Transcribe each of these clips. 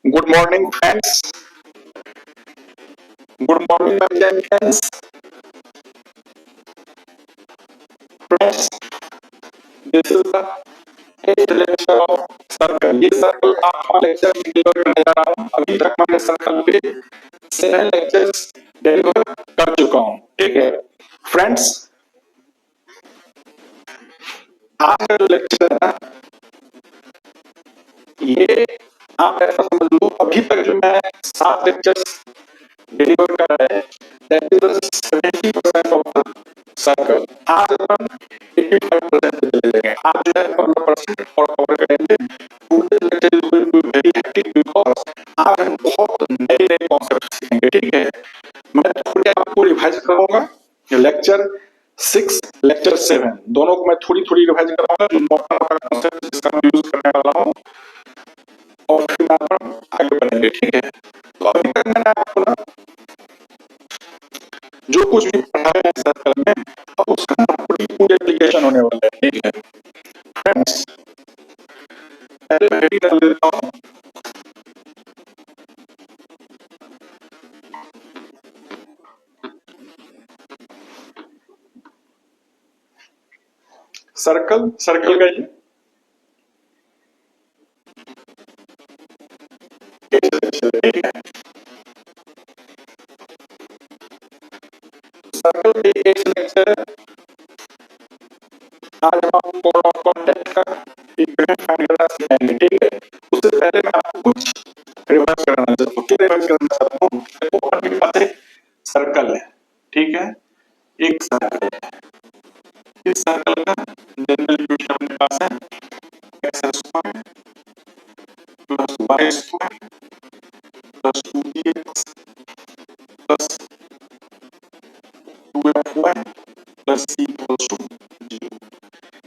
Good morning, friends. Good morning, my champions. Friends, this is the eighth lecture of circle. ये circle आपका lecture deliver करने जा रहा हूँ। अभी तक मैंने सर्कल पे 7 लेक्चर्स डिलीवर कर चुका हूँ। ठीक है फ्रेंड्स, आज का जो लेक्चर है ना, ये आप ऐसा समझ लो, अभी तक जो मैं 7 लेक्चर्स डिलीवर कर रहे हैं, that is 70% of the circle. आज अपन 85% पे चले जाएंगे। आज जो है 15% और कवर करेंगे। पूरे lecture is going to be very hectic because आज हम बहुत नए नए कॉन्सेप्ट सीखेंगे। ठीक है, मैं थोड़ी आपको रिवाइज कराऊंगा। लेक्चर 6 लेक्चर 7 दोनों को मैं थोड़ी थोड़ी रिवाइज कराऊंगा, जो मोटा मोटा कॉन्सेप्ट जिसका मैं यूज करने वाला हूँ, और फिर अपन आगे बढ़ेंगे। ठीक है, तो अभी तक मैंने आपको ना जो कुछ भी पढ़ाया है सर्कल में, अब उसका पूरी पूरी एप्लीकेशन होने वाला है। ठीक है फ्रेंड्स, पहले मैं रेडी कर लेता हूँ। सर्कल सर्कल का ये ठीक है, सर्कल के एक लेक्चर आज हम आपको कोड ऑफ कॉन्टेक्ट का इक्वेशन फाइंड करना सिखाएंगे। ठीक है, उससे पहले मैं आपको कुछ रिवाइज कराना चाहता हूँ। क्या रिवाइज करना चाहता हूँ? देखो, आपके पास एक सर्कल है। ठीक है, एक सर्कल है। इस सर्कल का जनरल इक्वेशन अपने पास है x square plus y square plus 2bx plus 2fy plus c equals to 0।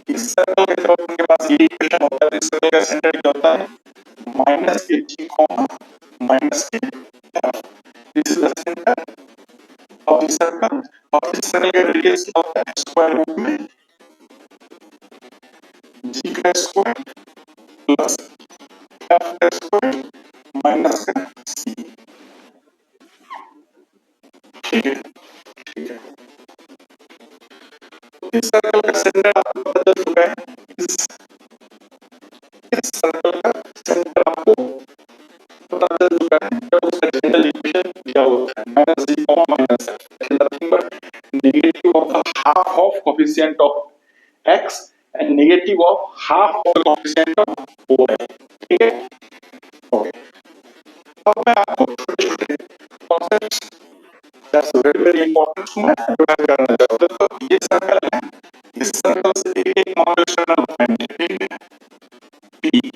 इस सर्कल के जब उनके पास ये इक्वेशन होता है, तो इस सर्कल का सेंटर क्या होता है? माइनस के g कॉमा माइनस के f। This is the centre of the circle. और इस सर्कल का रेडियस क्या होता है? स्क्वायर रूट में g का स्क्वायर प्लस f का स्क्वायर माइनस का c। ठीक है, ठीक है, तो इस सर्कल का सेंटर आपको पता चल चुका है। इस सर्कल का सेंटर आपको पता चल चुका है, जब उसका जनरल इक्वेशन दिया होता है minus g comma minus f, nothing but negative of the half of coefficient of x and negative of half of the coefficient of y. ठीक है, ओके। अब मैं आपको छोटे छोटे concepts that's very very important मैं डिवाइड करना चाहता हूं। तो ये सर्कल है, इस सर्कल से एक मॉडरेशनल पॉइंट है। ठीक है, पी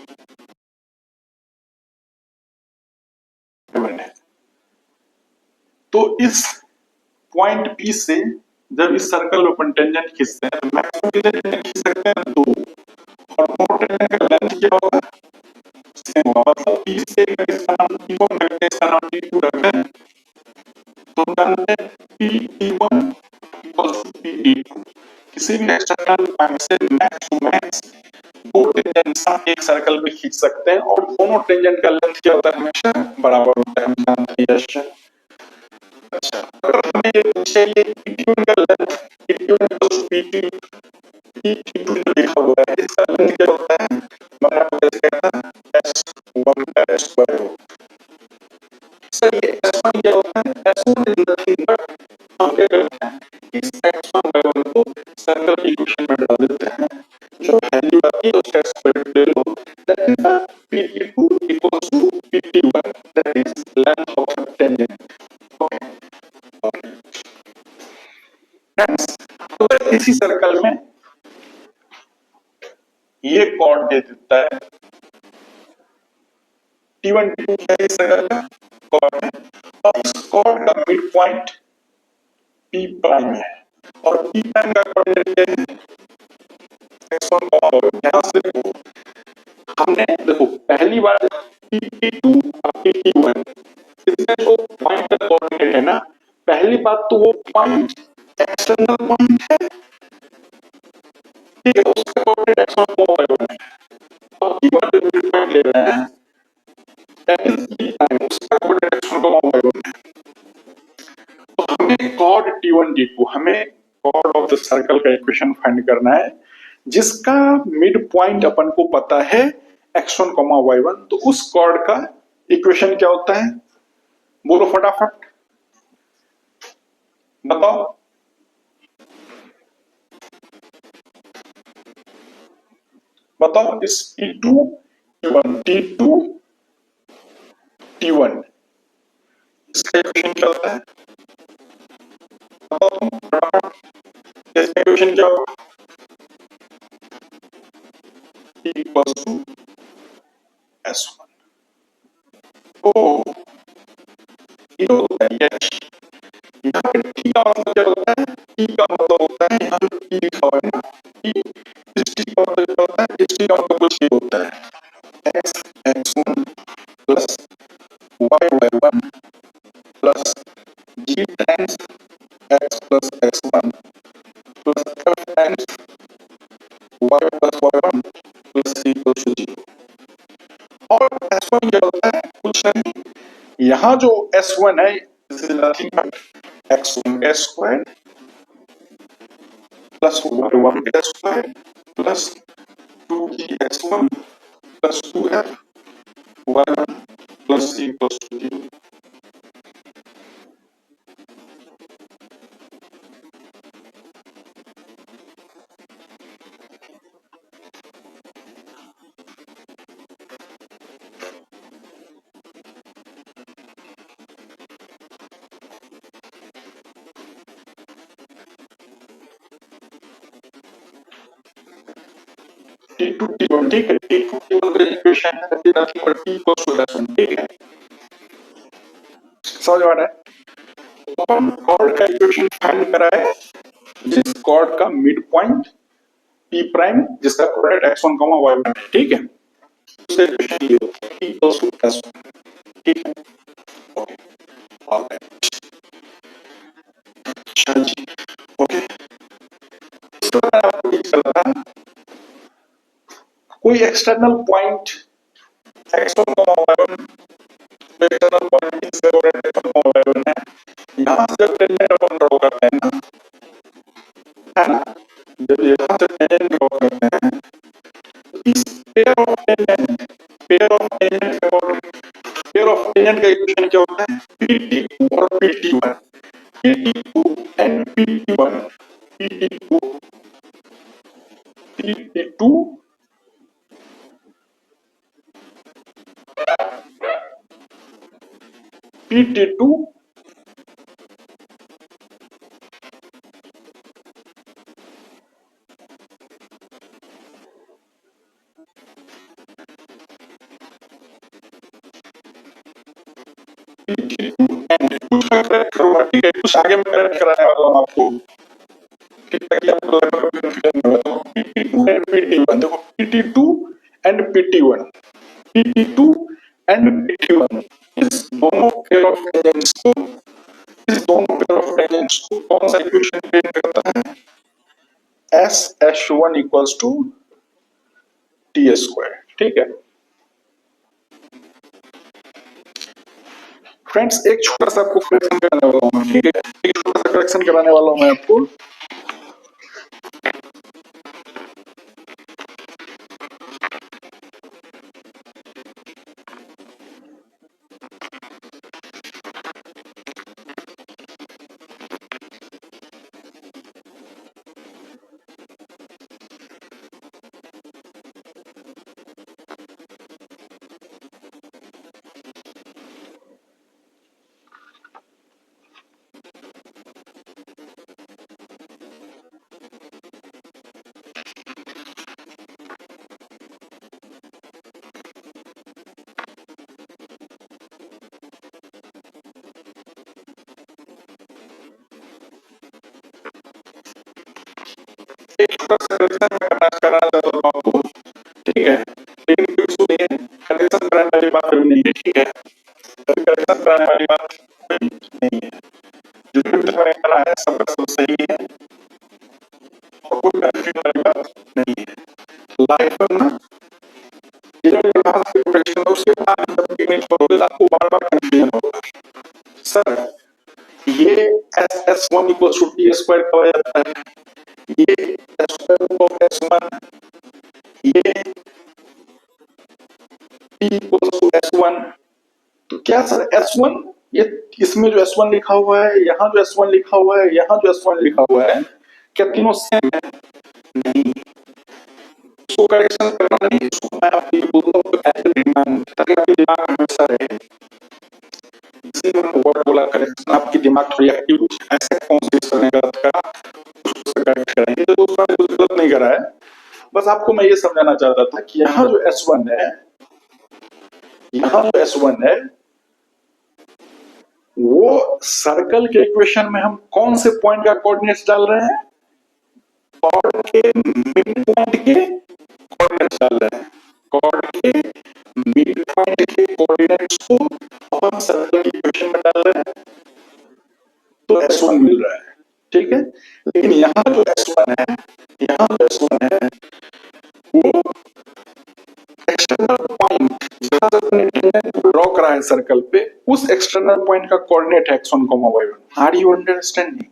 तो इस पॉइंट पी से जब इस सर्कल में अपन टेंजेंट खींचते हैं, तो मैक्सिमम कितने टेंजेंट खींच सकते हैं? 2। और मोर टेंजेंट का लेंथ क्या होगा? सेम होगा। मतलब पी से अगर इसका नाम P1 रखते हैं, इसका नाम P2 रखते हैं, तो जानते हैं P1 इक्वल्स टू P2। किसी भी एक्सटर्नल पॉइंट से मैक्स टू मैक्स 2 टेंजेंट्स आप एक सर्कल में खींच सकते हैं, और दोनों टेंजेंट का लेंथ क्या होता है? हमेशा बराबर होता है। हम जानते हैं यश। अच्छा, अगर हमें ये पूछे ये P2 का length P2 equals to P2 P2 जो लिखा हुआ है, इसका लेंथ क्या होता है? मैं आपको कैसे कहता है? S1 का स्क्वायर रूट। सर ये S1 क्या होता है? S1 इज नथिंग बट हम क्या करते हैं, इस x1 y1 को सर्कल की इक्वेशन में डाल देते हैं, जो वैल्यू आती है उसका स्क्वायर ले लो, that is P2 equals to P1, that is length of the tangent. Okay, okay friends, तो इसी सर्कल में ये कॉर्ड दे देता है T1 T2 क्या है? इस सर्कल का कॉर्ड है, और इस कॉर्ड का मिड पॉइंट P प्राइम है, और P प्राइम का कोऑर्डिनेट क्या है? x1 यहां से देखो, हमने देखो पहली बार P2 और P1 इसका जो पॉइंट का कोऑर्डिनेट है ना, पहली बात तो वो पॉइंट एक्सटर्नल पॉइंट है। ठीक है, उसका कोऑर्डिनेट x1 है। और की बात मिड पॉइंट ले रहे हैं, दैट इज बी प्राइम, उसका कोऑर्डिनेट x1 y1 है। तो हमें कॉर्ड T1 T2, हमें कॉर्ड ऑफ द सर्कल का इक्वेशन फाइंड करना है जिसका मिड पॉइंट अपन को पता है x1 y1। तो उस कॉर्ड का इक्वेशन क्या होता है, बोलो फटाफट बताओ। बताओ इस T2 T1 T2 T1 इसका इक्वेशन क्या होता है, बताओ तुम फटाफट। इसका इक्वेशन क्या होगा, T इक्वल्स टू S1। ओ ये होता है यस। यहाँ पे T का मतलब क्या होता है, T का मतलब होता है यहाँ जो T लिखा हुआ है ना, T, इस T का मतलब क्या होता है, इस T का मतलब कुछ ये होता है x x1 plus y y1 plus g times x plus x1 plus f times y plus y1 plus c equals to 0। और S1 क्या होता है, कुछ नहीं, यहाँ जो S1 है this is nothing but x1 का स्क्वायर प्लस y1 का square plus 2gx1 plus 2f y1 plus c equals to 0। T2 T1 ठीक है, T2 T1 का इक्वेशन है nothing but t equals to S1, ठीक है, समझ आ रहा है। तो अपन कॉर्ड का इक्वेशन फाइंड करा है जिस कॉर्ड का मिड पॉइंट P प्राइम जिसका कोऑर्डिनेट x1 y1 है, ठीक है। उसका इक्वेशन ये होता है T इक्वल्स टू S1, ठीक है, ओके ऑलराइट, चल जी ओके। इसके बाद आपको ये चल रहा है कोई external point x1 y1, external point जिसका कोऑर्डिनेट x1 y1 है, यहाँ से जब टेंजेंट अपन ड्रॉ करते हैं ना, है ना, जब यहाँ से टेंजेंट ड्रॉ करते हैं इस पेयर ऑफ टेंजेंट का इक्वेशन क्या होता है, PT2 और PT1, PT2 and PT1, PT2 PT2 PT2 and कुछ करेक्ट करूंगा, ठीक है, कुछ आगे में करेक्ट कराने वाला हूँ आपको, ठीक है, ताकि आपको लगभग कंफ्यूजन न हो। तो PT2 एंड PT1, देखो PT2 and PT1, PT2 and PT1 इस दोनों पेयर ऑफ टेंजेंट्स को, इस दोनों पेयर ऑफ टेंजेंट्स को कौन सा इक्वेशन प्रेजेंट करता है, S1 equals to T square, ठीक है। फ्रेंड्स एक छोटा सा आपको करेक्शन कराने वाला हूँ, ठीक है, एक छोटा सा करेक्शन कराने वाला हूँ मैं आपको। एक छोटा सा करेक्शन मैं कराना चाहता हूँ आपको, ठीक है, लेकिन कोई इशू नहीं है, करेक्शन कराने वाली बात कभी नहीं है, ठीक है, कभी करेक्शन कराने वाली बात कोई नहीं है, जो भी तक मैंने करा है सब सब सही है और कोई कंफ्यूजन वाली बात नहीं है। लाइफ में ना ये जो यहाँ से करेक्शन है उसके बाद जब भी नहीं छोड़ोगे तो आपको बार बार कंफ्यूजन होगा। सर ये S one equal to T square कहा जाता है, ये स्क्वायर ऑफ एस वन, ये T equal to S one. तो क्या सर एस वन, ये इसमें जो एस वन लिखा हुआ है, यहाँ जो एस वन लिखा हुआ है, यहाँ जो एस वन लिखा हुआ है, क्या तीनों सेम है? नहीं, इसको करेक्शन करना नहीं, इसको मैं आपको बोलता हूँ ऐसे दिमाग ताकि आपके दिमाग हमेशा रहे। इसी में वर्ड बोला करेक्शन, आपकी दिमाग थोड़ी एक्टिव हो जाए। ऐसे कौन सी इसने गलत करा, उसको करेक्ट करेंगे। तो दोस्तों ने कुछ गलत नहीं करा है, बस आपको मैं ये समझाना चाहता था कि यहाँ जो S1 है, यहाँ जो S1 है, वो सर्कल के इक्वेशन में हम कौन से पॉइंट का कोऑर्डिनेट्स डाल रहे हैं? कॉर्ड के मिड पॉइंट के कोऑर्डिनेट्स डाल रहे हैं। कॉर्ड के मिड पॉइंट के कोऑर्डिनेट्स को अपन सर्कल की इक्वेशन में डाल रहे हैं, तो S1 मिल रहा है, ठीक है। लेकिन यहाँ जो S1 है, यहाँ जो S1 है, वो एक्सटर्नल पॉइंट जहां से अपने टेंजेंट को ड्रॉ करा है सर्कल पे, उस एक्सटर्नल पॉइंट का कोऑर्डिनेट है x1, y1। Are you understanding?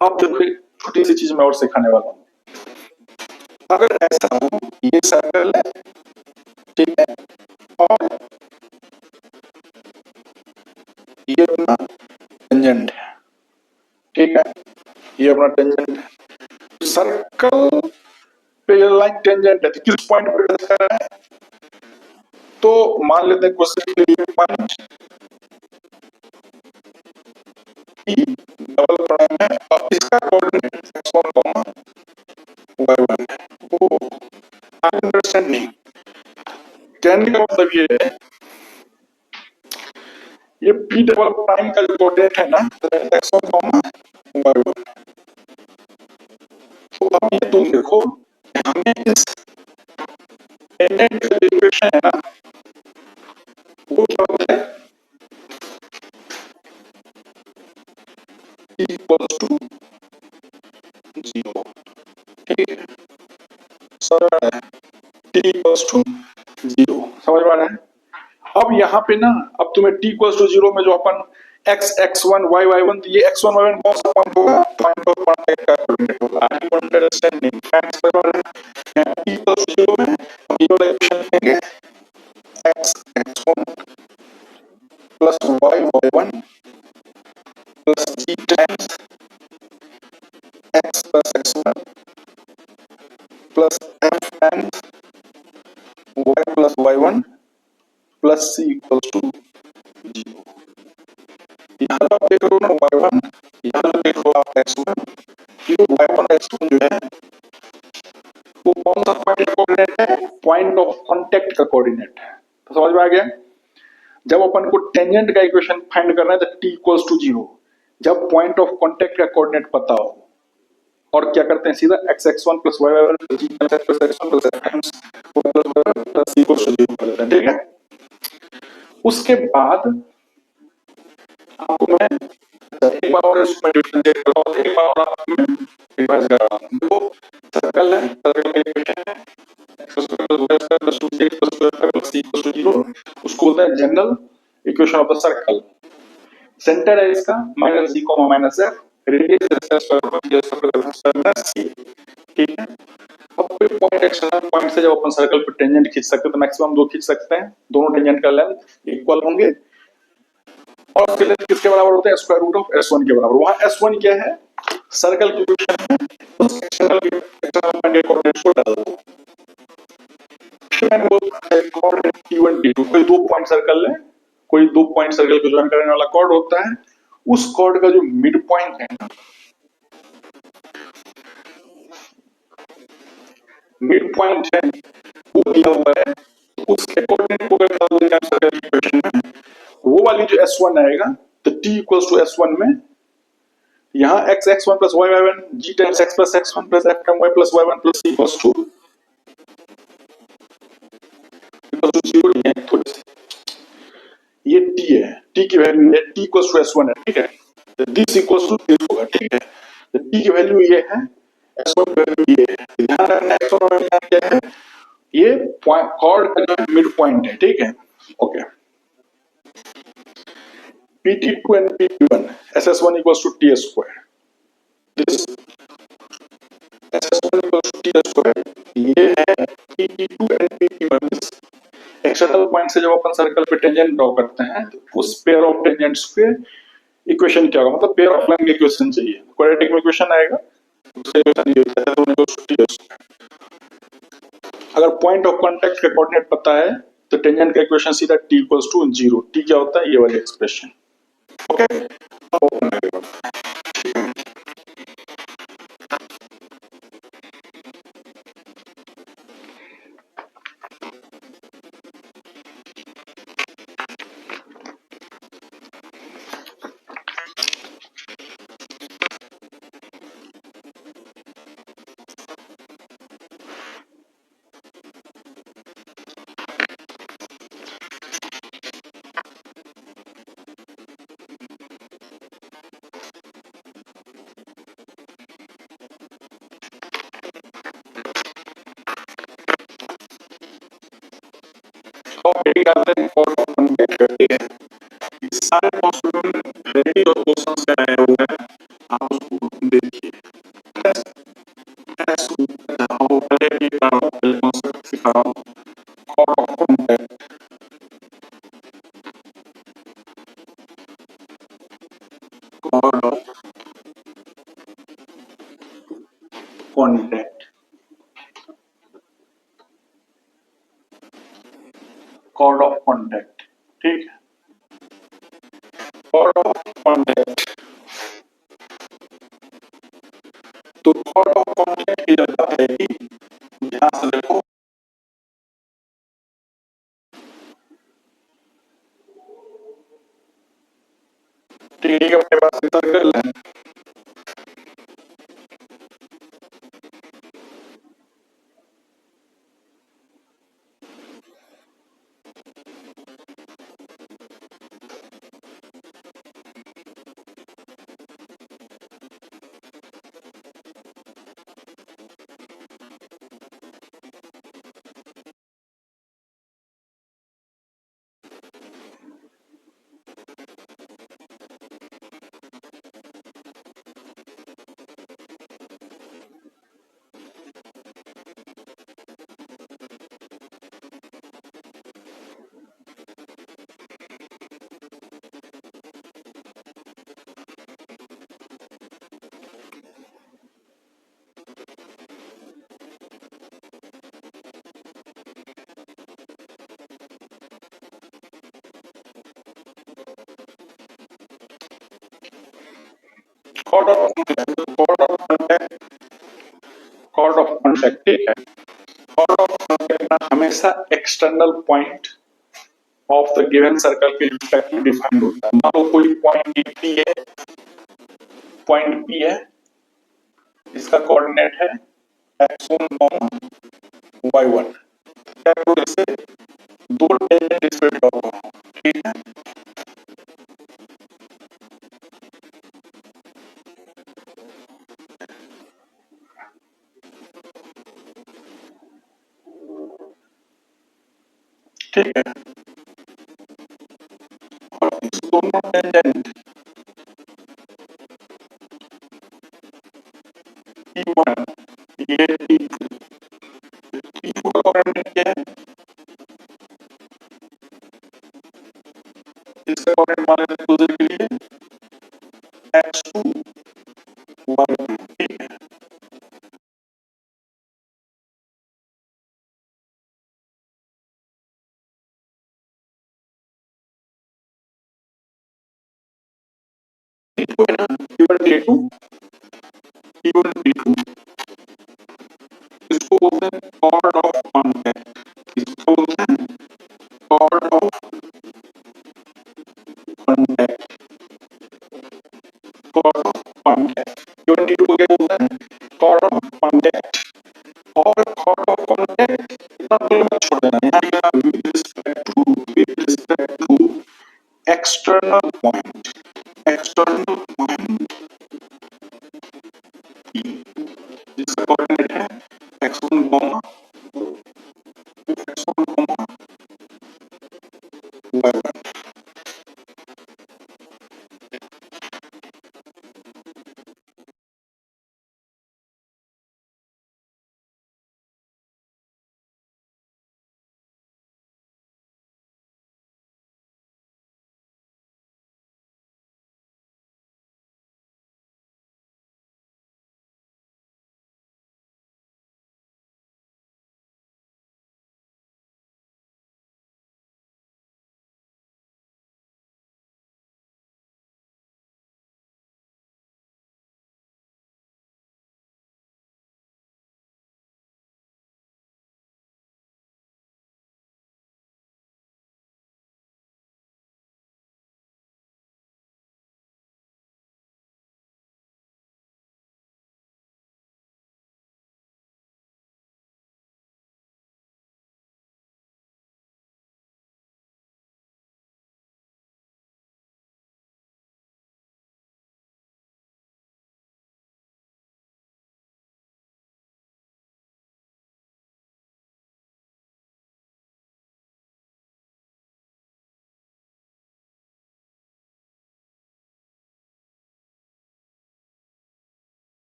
अब देखो एक छोटी सी चीज मैं और सिखाने वाला हूँ। अगर ऐसा हो, ये सर्कल है, ठीक है, और ये अपना टेंजेंट है, ठीक है, ये अपना टेंजेंट है। सर्कल पे ये लाइन टेंजेंट है, तो किस पॉइंट पे टच कर रहा है? तो मान लेते हैं क्वेश्चन के लिए पॉइंट ई डबल प्राइम है और इसका कोऑर्डिनेट x1, y1 है। ओ, आई अंडरस्टैंड नहीं। कहने का मतलब ये है, ये p डबल प्राइम का जो कोऑर्डिनेट है ना, x1, y1। तो अब ये तुम देखो, हमें इस टेंजेंट का जो इक्वेशन है ना, वो क्या होता है? t इक्वल्स टू 0, ठीक है, सरल है, t इक्वल्स टू 0, समझ में आ रहा है? अब यहाँ पे ना, अब तुम्हें t इक्वल्स टू 0 में जो अपन x x1 y y1, तो ये x1 y1 कौन सा पॉइंट होगा? पॉइंट ऑफ कांटेक्ट का कोऑर्डिनेट होगा। आई यू अंडरस्टैंडिंग? फ्रेंड्स, समझ में आ रहा है? यहाँ t इक्वल्स टू 0 में हम ये वाला इक्वेशन लेंगे, x x1 plus y y1 plus g times x plus x1 plus f times y plus y1 plus c equals to 0। यहाँ आप देख रहे हो ना y1, यहाँ देख रहे हो आप x1, ये y1 x1 जो है वो कौन सा पॉइंट का कोऑर्डिनेट है? पॉइंट ऑफ कांटेक्ट का कोऑर्डिनेट है। तो समझ में आ गया? जब अपन को टेंजेंट का इक्वेशन फाइंड करना है तो t इक्वल्स टू 0, जब पॉइंट ऑफ कांटेक्ट का कोऑर्डिनेट पता हो, और क्या करते हैं सीधा x x1 plus y y1 plus g plus x1 plus f times y plus y1 plus c equals to 0 कर देते हैं, ठीक है। उसके बाद आपको मैं एक बार और इसमें डिफरेंशिएट कर रहा हूँ, एक बार और आपको मैं रिवाइज कर रहा हूँ। देखो सर्कल है, सर्कल का इक्वेशन है x square plus y square plus 2x plus square plus c equals to 0, उसको बोलते हैं general equation of the circle. Centre है इसका minus c comma minus f, radius है square root of square minus c, ठीक है। अब कोई पॉइंट एक्सटर्नल पॉइंट से जब अपन सर्कल पे टेंजेंट खींच सकते हैं तो मैक्सिमम 2 खींच सकते हैं, दोनों टेंजेंट का लेंथ इक्वल होंगे और उसके लेंथ किसके बराबर होते हैं? स्क्वायर रूट ऑफ s1 के बराबर। वहां s1 क्या है? सर्कल की इक्वेशन है, उस एक्सटर्नल पॉइंट के कोऑर्डिनेट्स को डाल दो। मैंने बोला कोऑर्डिनेट t1 t2, कोई दो पॉइंट सर्कल है, कोई दो पॉइंट सर्कल को ज्वाइन करने वाला कॉर्ड होता है, उस कॉर्ड का जो मिड पॉइंट है ना, मिड पॉइंट है वो दिया हुआ है, उसके कोऑर्डिनेट को अगर डाल देंगे सर्कल की इक्वेशन में, वो वाली जो s1 आएगा, तो t इक्वल्स टू s1 में यहाँ x x1 plus y y1 g times x plus x1 plus f time y plus y1 plus c equals to 0 है। थोड़ी सी ये t है, t की वैल्यू है, t इक्वल्स टू s1 है, ठीक है, तो दिस इक्वल्स टू दिस होगा, ठीक है। तो t की वैल्यू ये है, s1 की वैल्यू ये है। ध्यान रखना x1 और y क्या है? ये कॉर्ड का जो मिड पॉइंट है, ठीक है। Okay. PT2 and PT1, SS1 equals to T square. This SS1 equals to T square. ये है PT2 and PT1. External point से जब अपन सर्कल पे टेंजेंट ड्रॉ करते हैं तो उस पेयर ऑफ टेंजेंट्स के इक्वेशन क्या होगा, मतलब पेयर ऑफ लाइन के इक्वेशन चाहिए, क्वाड्रेटिक में इक्वेशन आएगा, दूसरा इक्वेशन ये होता है दोनों को T square. अगर पॉइंट ऑफ कांटेक्ट का कोऑर्डिनेट पता है तो टेंजेंट का इक्वेशन सीधा t इक्वल्स टू 0. t क्या होता है, ये वाली एक्सप्रेशन. ओके. तो रेडी करते हैं फॉर कांटेक्ट करते हैं. ये सारे पॉसिबल रेडी और क्वेश्चंस का आया हुआ है, आप उसको देखिए. आओ पहले ये करो, पहले कॉन्सेप्ट सिखाओ. Chord of contact, chord of contact, chord of contact. ठीक है. कॉर्ड ऑफ कांटेक्ट, तो कॉर्ड ऑफ कांटेक्ट की जगह है कि ध्यान से देखो, टीडी के अपने पास सर्कल है, chord of contact, chord of contact, chord of contact. ठीक है. कॉर्ड ऑफ कांटेक्ट हमेशा external point of the given circle के रिस्पेक्ट में डिफाइंड होता है. मान लो कोई पॉइंट P है, पॉइंट P है, इसका कोऑर्डिनेट है x1, y1. क्या करो, इसे दो टेंजेंट इस पे ड्रॉ करो. ठीक है. ठीक है. और इस दोनों टेंजेंट T1, ये T2, T2 का कोऑर्डिनेट क्या है, इसका कोऑर्डिनेट मान लेते हैं दूसरे के लिए x2, y2. ठीक है. T2 है ना, T1 T2, T1 T2, इसको बोलते हैं कॉर्ड ऑफ कांटेक्ट. इसको बोलते हैं chord of contact, chord of contact. T1 T2 को क्या बोलते हैं, कॉर्ड ऑफ कांटेक्ट. और कॉर्ड ऑफ कांटेक्ट इतना दूर मत छोड़ देना, यहाँ लिखा with respect to external point, external point P, जिसका कोऑर्डिनेट है x1, x1, बाय।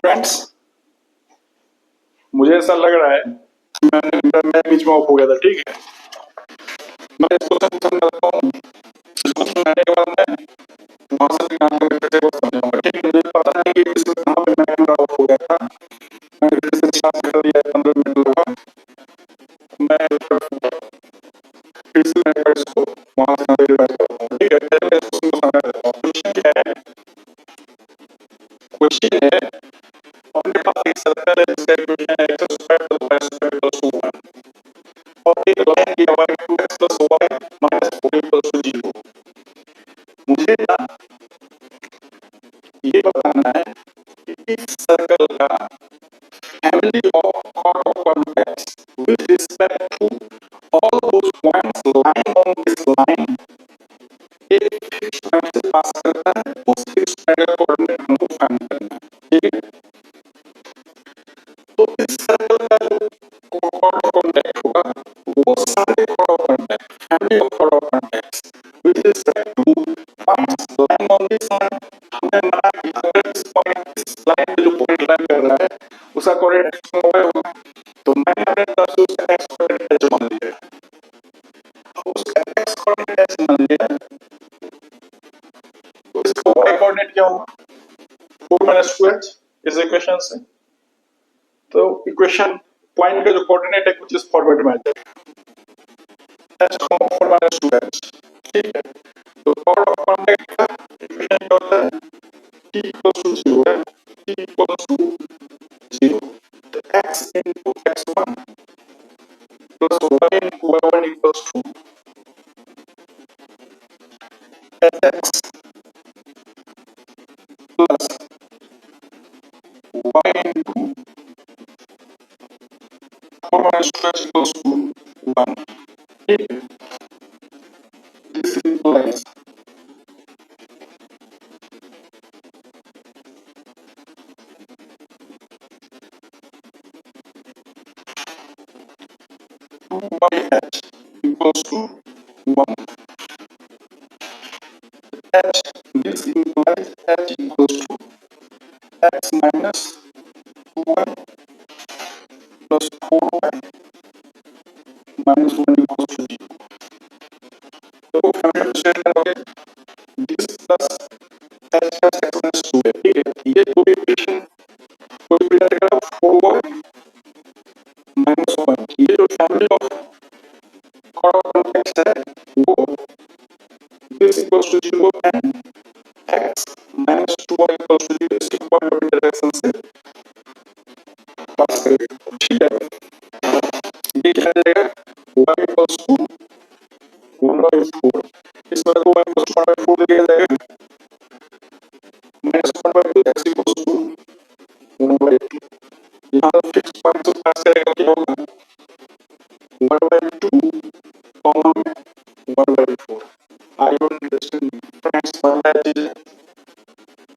फ्रेंड्स, मुझे ऐसा लग रहा है मैंने इंटरनेट बीच में ऑफ हो गया था, ठीक है। मैं इसको समझाता हूँ, इसको समझाने के बाद मैं वहां से यहाँ पे फिर से समझाऊंगा, ठीक है। मुझे पता नहीं कि इसमें कहाँ पे मैं कैमरा ऑफ हो गया था। मैं फिर से स्टार्ट कर दिया, 15 मिनट लगा। मैं फिर से मैं इसको वहां से रिवाइज करता हूँ, ठीक है। पहले मैं इसको समझा देता हूँ। क्वेश्चन है अपने पास एक सर्कल है जिसका इक्वेशन है x square plus y square equals to 1 और एक लाइन दिया हुआ है 2x plus y minus 4 equals to 0। मुझे ना ये बताना है कि इस सर्कल का family of chord of convex with respect to all those points lying on this line एक फिक्स पॉइंट से पास करता है, उस फिक्स पॉइंट का कोऑर्डिनेट हमको फाइंड करना है, ठीक है। तो इस सर्कल का जो chord of convex होगा वो सारे chord of convex family of chord of convex with respect to points lying on this line। हमने माना कि अगर इस पॉइंट इस लाइन पे जो पॉइंट लाइन कर रहा है उसका कोऑर्डिनेट x होगा, तो मैंने अपने तरफ से उसका x कोऑर्डिनेट h मान लिया। अब उसका x कोऑर्डिनेट h मान लिया तो इसका y कोऑर्डिनेट क्या होगा? 4 minus 2h इस इक्वेशन से। तो इक्वेशन पॉइंट का जो कोऑर्डिनेट है कुछ इस फॉर्मेट में आ जाएगा, h 4 minus 2h, ठीक है। तो chord of convex का इक्वेशन क्या होता है? t equals to 0 है, t equals to 0। तो x into x1 plus y into y1 equals to hx plus y into 4 minus 2h equals to 1, ठीक है। This implies yh equals to 1. H, this implies h equals to x minus 2y plus 4y minus 1 equals to 0। तो family differentiate करोगे this plus h plus x minus 2 है, ठीक है। ये दो equation कोई भी रहेगा 4y minus 1, ये जो family of chord of convex है वो this equals to 0 and x minus 2y equals to 0 इसकी पॉइंट ऑफ इंटरसेक्शन से पास करेगा, ठीक है। ये क्या जाएगा y equals to 1/4, इसमें तो y equals to 1/4 दिया जाएगा minus 1/2 x equals to 1/2। यहाँ फिक्स पॉइंट से पास करेगा क्या होगा 1/2 कॉमा में 1/4। आई डोंट अंडरस्टैंड फ्रेंड्स, पहला चीज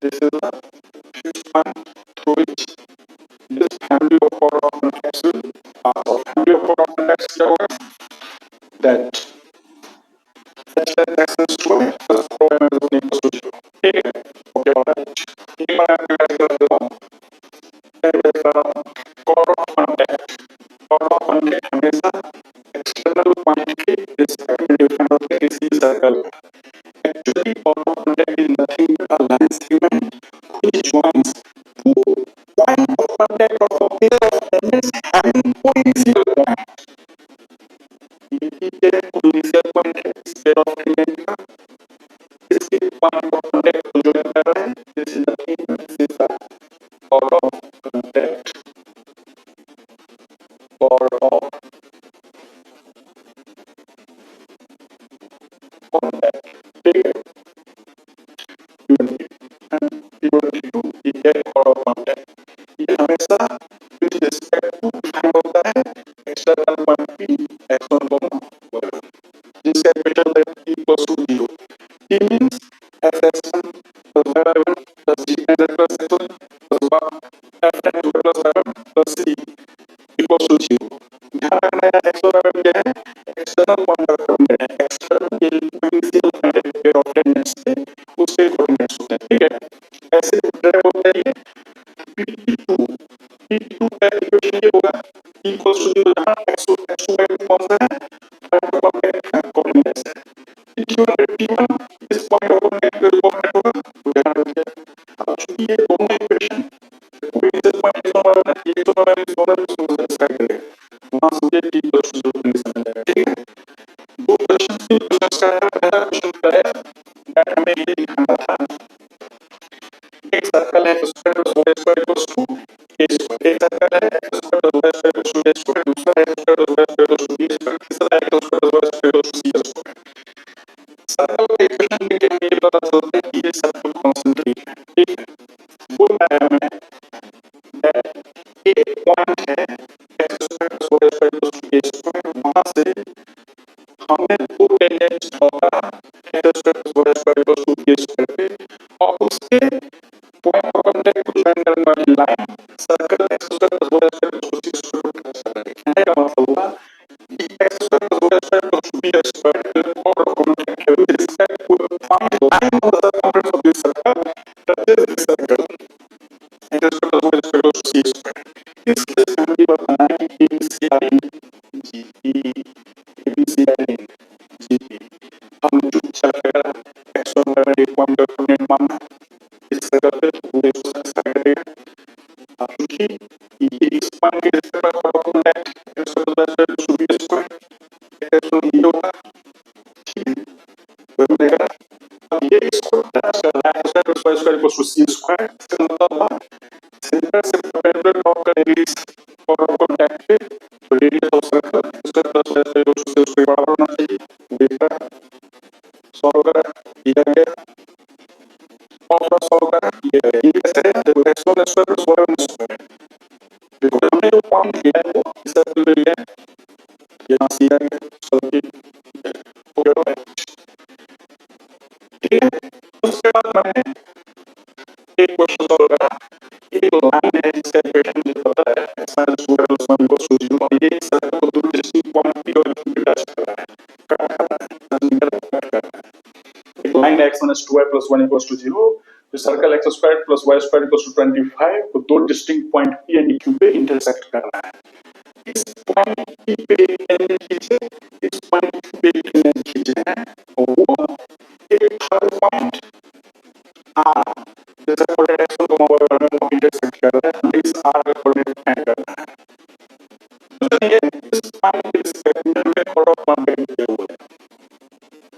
this is the fixed point through which this family of chord of convex will pass। और family of chord of convex क्या होगा that h plus x is 2y plus 4y minus 1 equals to 0, ठीक है। Okay, alright. एक बार आपको याद कर देता हूँ, chord of convex, chord of convex हमेशा एक्सटर्नल पॉइंट के रिस्पेक्ट में डिफाइन होते हैं किसी सर्कल में। Actually, chord of convex is nothing but a line segment which joins two points of contact of a pair of tangents having co-initial point। ये क्या है? co-initial point है इस pair of tangent का, इसके point of contact को join कर रहा है। This is nothing but this is the chord of contact, chord of contact, ठीक है। P22 ये क्या है? chord of contact। ये हमेशा with respect to डिफाइन होता है external point P x1 y1, जिसका इक्वेशन है P equals to 0। P means fx1 plus y1 plus g times x plus x1 plus y f times y plus y1 plus c equals to 0। ध्यान रखना है x1 y1 क्या है? External point of coordinate है, external के initial point है pair of tangents से उसके कोऑर्डिनेट्स होते हैं, ठीक है। ऐसे ड्राइव होते हैं P2 P2 का इक्वेशन ये होगा P इक्वल्स टू 0 जहां x2 y कौन सा है पॉइंट ऑफ कांटेक्ट कोऑर्डिनेट्स है P1 इस पॉइंट ऑफ कांटेक्ट पे कोऑर्डिनेट होगा तो ध्यान रखिए अब चूंकि ये दोनों इक्वेशन कोई भी पॉइंट इस पर है ये तो हमारे इस दोनों को सेटिस्फाई करेगा वहां से ये T इक्वल्स टू 0 कंडीशन आ जाएगा ठीक है दो क्वेश्चन का है पहला क्वेश्चन का है दैट हमें ये दिखाना था एक सर्कल है square plus y square equals to a square एक सर्कल है x square plus y square equals to a square दूसरा x square plus y square equals to b square तीसरा x square plus y square equals to c square circle का equation देख के हमें ये पता चलता है कि ये सर्कल कॉन्सेंट्रिक है ठीक है बोल रहा है हमें दैट एक पॉइंट है x square plus y square equals to a square वहां से हमने दो टेंजेंट्स ड्रॉ करा x square plus y square equals to b square पे और उसके पॉइंट ऑफ कांटेक्ट को ज्वाइन करने वाली line circle x square plus y square plus c square को टच कर रही है कहने का मतलब हुआ कि x square plus y square plus b square के पॉइंट ऑफ कांटेक्ट है with respect to the point line of the circumference of this circle touches this circle x square plus y square plus c square इस case में हमें बताना है कि ABC are in GP ABC are in GP हमने चुपचाप करा x और y में एक पॉइंट ऑफ कोऑर्डिनेट माना इस सर्कल पे पूरे को सेटिस्फाई करेगा अब क्योंकि ये इस पॉइंट के रिस्पेक्ट में point of contact x plus y to b square x तो ये होगा ठीक है वही मिलेगा अब ये इसको टच कर रहा है x plus y square equals to c square इसका मतलब सेंटर से परपेंडिकुलर ड्रॉ करेंगे इस पॉइंट ऑफ कांटेक्ट पे तो radius of circle x plus y square equals to c square बराबर होना चाहिए देखा सॉल्व करा किया गया और सॉल्व करा ये कैसे है देखो x1 square plus y1 square देखो हमने जो पॉइंट लिया है वो इस सर्कल पे लिया है यहां से आ गया सॉल्व किया हो गया ठीक है उसके बाद मैंने एक क्वेश्चन सॉल्व करा एक लाइन है जिसका इक्वेशन मुझे पता है x minus 2 plus 1 equals to 0 और ये सर्कल को दो डिस्टिंक्ट पॉइंट p और q पे टच कर रहा है कट कर रहा है एक line x minus 2y plus 1 equals to 0 तो circle x square plus y square equals to 25 को दो distinct point p and q पे इंटरसेक्ट कर रहा है इस पॉइंट p पे एक टेंजेंट खींचे इस पॉइंट q पे एक टेंजेंट खींचे हैं और वो एक थर्ड पॉइंट r जैसा कोऑर्डिनेट x1 को वो इंटरसेक्ट कर रहा है इस r का कोऑर्डिनेट फाइंड करना है तो ये इस पॉइंट के रिस्पेक्ट में पॉइंट ऑफ कांटेक्ट दिया हुआ है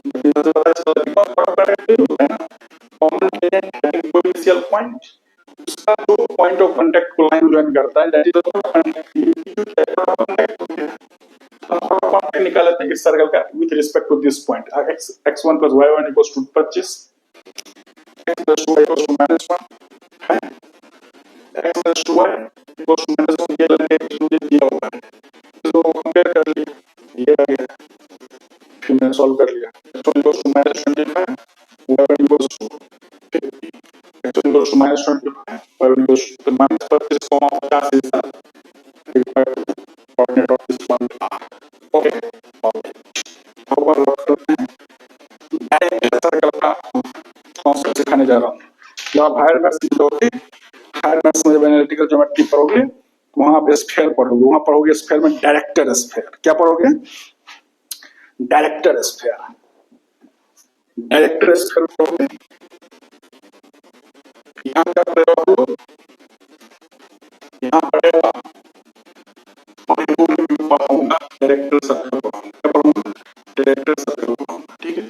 तो पता चला कि पॉइंट ऑफ कांटेक्ट होता है ना common tangent having coefficient point उसका जो पॉइंट ऑफ कांटेक्ट को लाइन ज्वाइन करता है दैट इज द कांटेक्ट ये जो पॉइंट ऑफ कांटेक्ट होता है हम कांटेक्ट निकाल लेते हैं इस सर्कल का with respect to this point x1 plus y1 equals to 25 x plus 2y equals to -1 है x plus 2y equals to -1 ये लेंगे मुझे दिया हुआ है इसको कंपेयर कर लिया ये आ गया फिर मैंने सॉल्व कर लिया x1 equals to -25 y1 equals to 50 x1 equals to -25 y1 equals to -25 को 50 is the required coordinate of this one r okay अब और करते हैं डायरेक्ट सर्कल का कॉन्सेप्ट सिखाने जा रहा हूँ जब आप हायर मैथ्स सीखोगे हायर मैथ्स में जब एनालिटिकल ज्योमेट्री पढ़ोगे वहां आप स्फीयर पढ़ोगे वहां पढ़ोगे स्फीयर में डायरेक्टर स्फीयर क्या पढ़ोगे डायरेक्टर स्फीयर पढ़ोगे यहाँ क्या पढ़ेगा यहाँ पढ़ेगा पढ़ूंगा डायरेक्टर सर्कल पढ़ूंगा डायरेक्टर सर्कल पढ़ूंगा ठीक है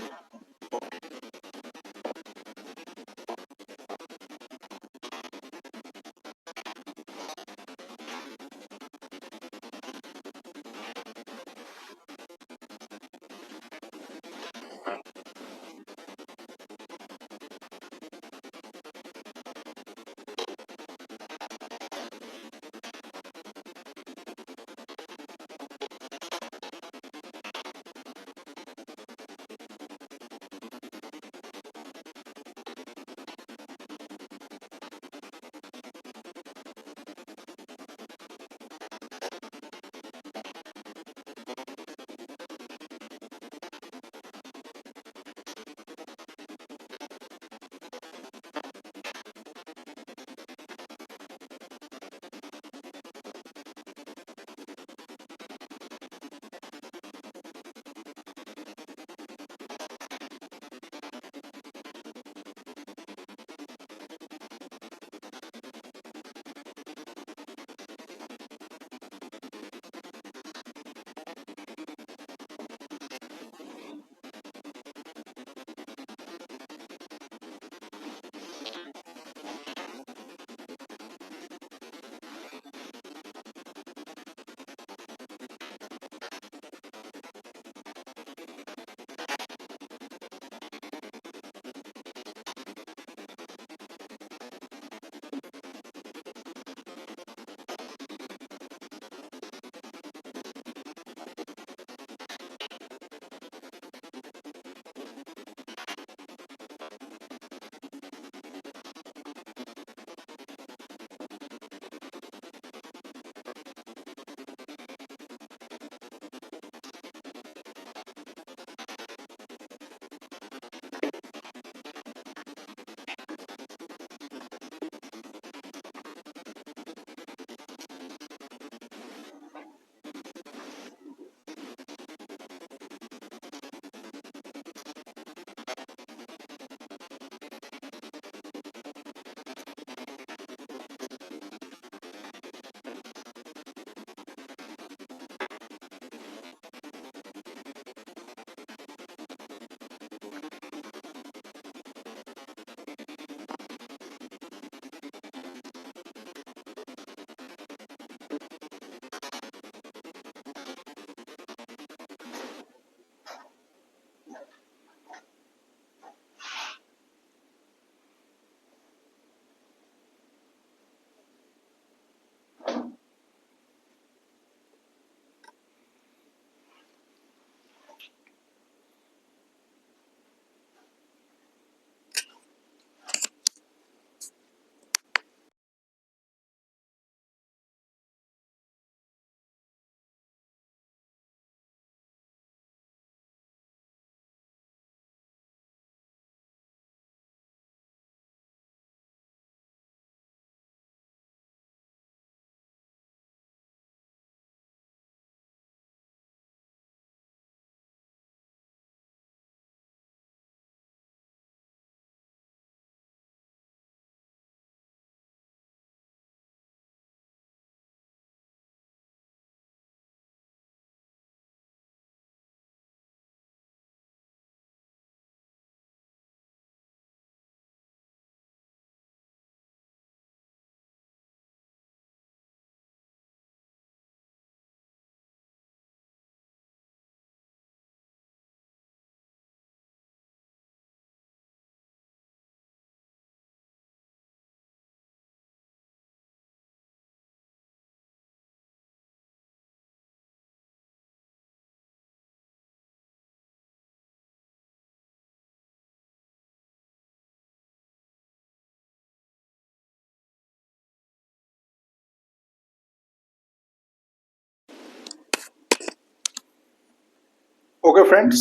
ओके फ्रेंड्स,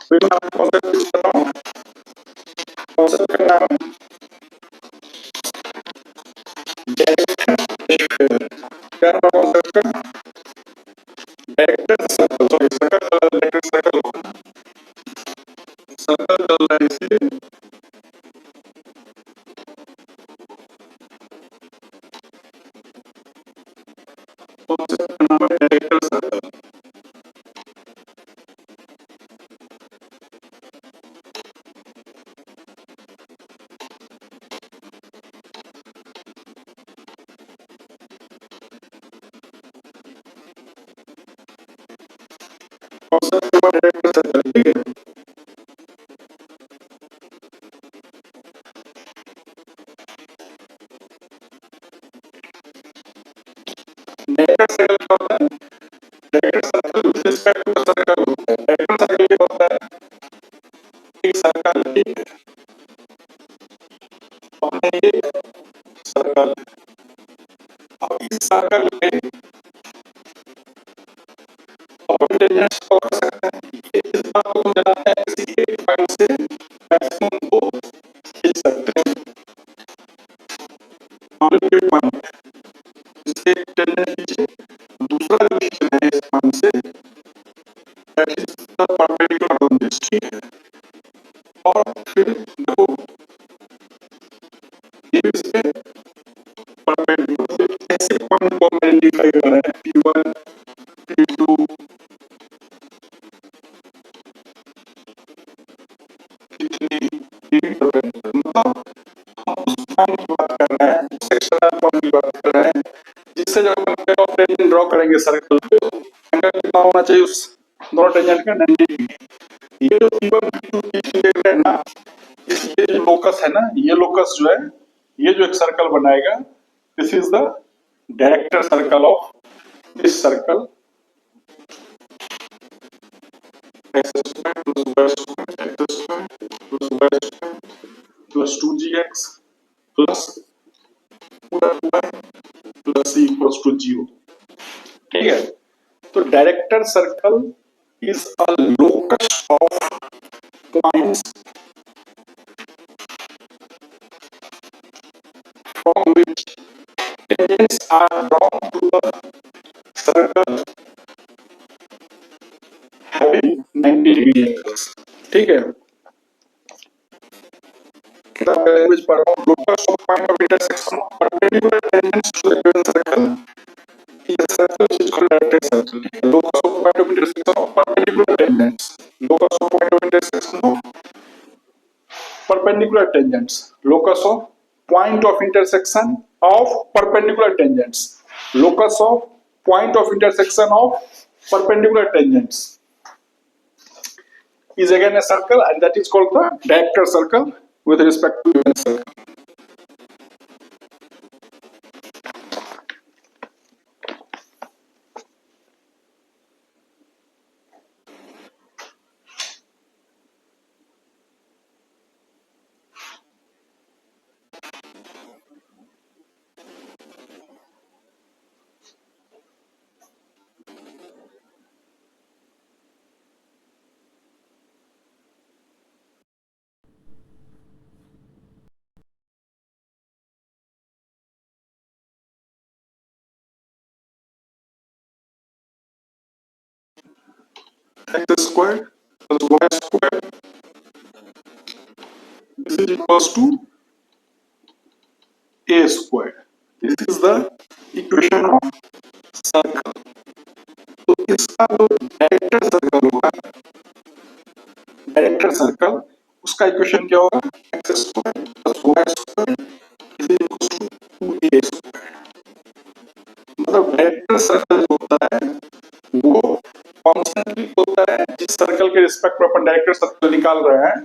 फिर मैं आपको कॉन्सेप्ट यूज कर रहा हूँ। कॉन्सेप्ट का नाम है डायरेक्टर। क्या नाम है कॉन्सेप्ट का? Director circle. Sorry, circle director circle होगा। सर्कल चल रहा है इसलिए कॉन्सेप्ट का नाम है डायरेक्टर सर्कल। कॉन्सेप्ट का डायरेक्टर सर्कल, ठीक है। डायरेक्टर सर्कल क्या होता है? Director circle with respect to circle होता है। डायरेक्टर सर्कल क्या होता है? एक सर्कल, ठीक है, और ये सर्कल। अब इस सर्कल के टेंजेंट्स को कर सकते हैं। ये इस बात को समझाता है किसी एक पॉइंट से मैक्सिमम दो खींच सकते हैं। मान लो ये पॉइंट इससे एक टेंजेंट खींचे, दूसरा जो खींचना है इस point say that is the perpendicular on this, ठीक है। और फिर देखो ये इसके परपेंडिकुलर ऐसे पॉइंट को हम आइडेंटिफाई कर रहे हैं P1 P2 P3 P perpendicular, मतलब हम उस पॉइंट की बात कर रहे हैं, सेक्शनल पॉइंट की बात कर रहे हैं जिससे जब हम एंगल ऑफ टेंजेंट ड्रॉ करेंगे सर्कल पे, एंगल कितना होना चाहिए उस दोनों टेंजेंट का? 90 डिग्री। ये जो P1 P2 P3 देख रहे हैं ना, ये जो लोकस है ना, ये लोकस जो है ये जो एक सर्कल बनाएगा, this is the director circle of this circle. x square plus y square x square plus y square plus 2gx plus y plus c equals to 0, ठीक है। तो director circle is a locus of points from which tangents are drawn to the circle having 90 degree angles, ठीक है। किताब का language पढ़ रहा हूँ। Locus of point of intersection of perpendicular tangents to the given circle is a circle which is called directed circle. Locus of point of intersection of perpendicular tangents. Locus of point of intersection of perpendicular tangents. Locus of point of intersection of perpendicular tangents. Locus of point of intersection of perpendicular tangents is again a circle, and that is called the director circle with respect to given circle. X squared plus y squared, this is equals to a squared. This is the equation of circle. तो इसका जो director circle होगा, director circle, उसका equation क्या होगा? X square plus y square is equal to 2a square. मतलब डायरेक्टर सर्कल जो होता है वो कॉन्स्टेंटली होता है। जिस सर्कल के रिस्पेक्ट में अपन डायरेक्टर सर्कल निकाल रहे हैं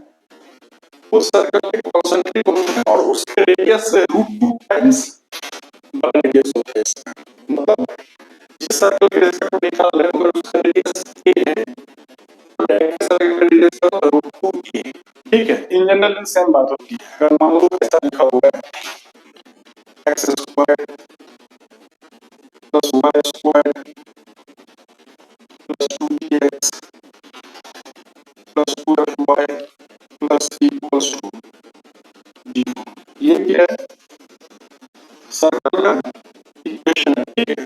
उस सर्कल के कॉन्स्टेंटली होते हैं और उसके रेडियस से √2 टाइम्स बड़ा रेडियस होता है इसका। मतलब जिस सर्कल के रिस्पेक्ट में निकाल रहे हैं अगर उसका रेडियस a है तो डायरेक्टर सर्कल का रेडियस क्या होगा? √2a, ठीक है। इन जनरल सेम बात होती है। अगर मान लो ऐसा लिखा हुआ है x square plus y square plus 2a equals to 0। ये क्या है? सर्कल का इक्वेशन है, ठीक है।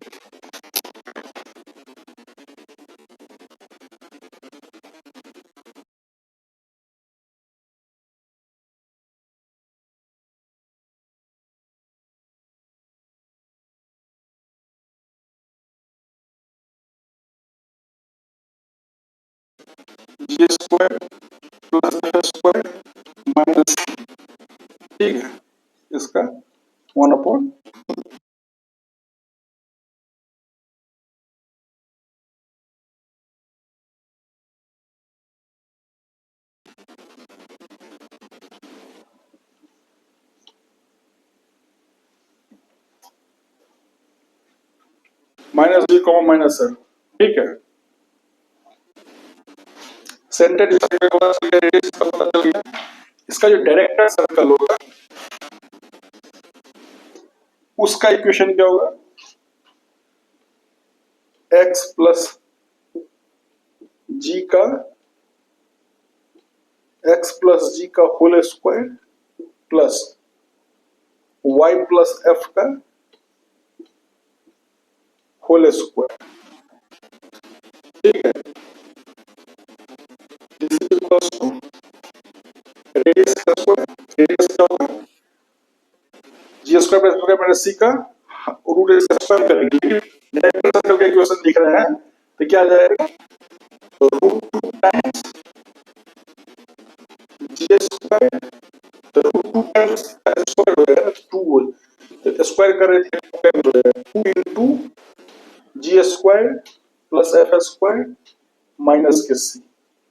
G square plus f square minus, ठीक है, इसका 1 माइनस जी कॉमा माइनस है, ठीक है। सेंटर इसका पता चल गया, रेडियस का पता चल गया। इसका जो डायरेक्टर सर्कल होगा उसका इक्वेशन क्या होगा? x प्लस जी का whole square plus y plus f का होल स्क्वायर, ठीक है। This is equals to radius का स्क्वायर, रेडियस क्या होगा? G square plus square minus c का रूट इसका स्क्वायर करेंगे, लेकिन डायरेक्टर सर्कल का इक्वेशन लिख रहे हैं तो क्या आ जाएगा? रूट 2 टाइम्स जी स्क्वायर, तो रूट 2 टाइम्स स्क्वायर हो जाएगा 2, तो स्क्वायर कर रहे थे स्क्वायर हो जाएगा 2 इनटू जी square plus f square minus के सी,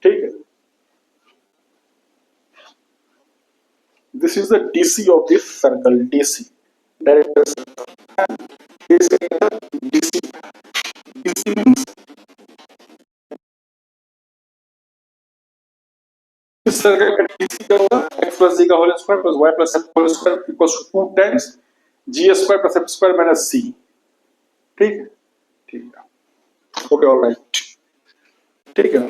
ठीक है। This is the DC of this circle, DC director circle, DC, DC means इस सर्कल का डीसी क्या होगा? x प्लस जी का whole square plus y plus F whole square equals to 2 times ji square plus f square minus सी, ठीक है, ठीक है, okay, alright, ठीक है।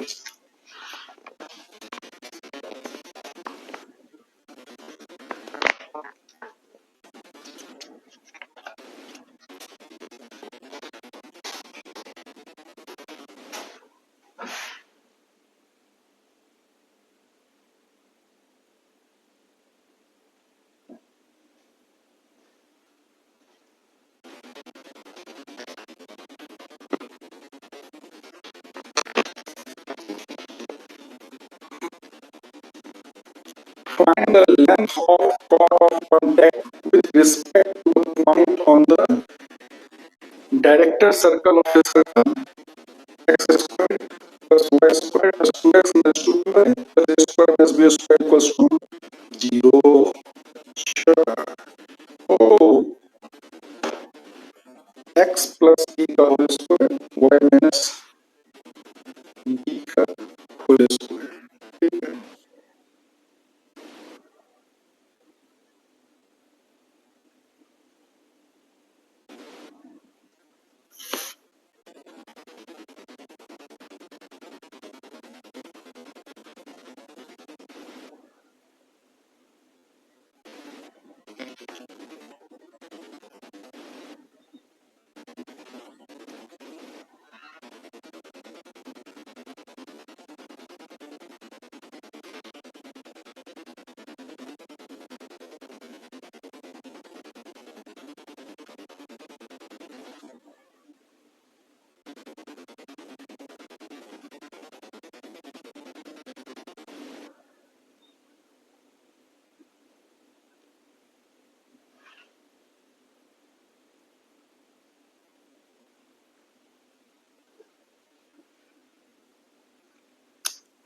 Find the length of chord of contact with respect to the point on the director circle of the circle x squared plus y squared plus 2x minus 2y plus a square plus b square equals to 0. Sure. Oh, x plus e का whole square y minus b का whole square, ठीक है।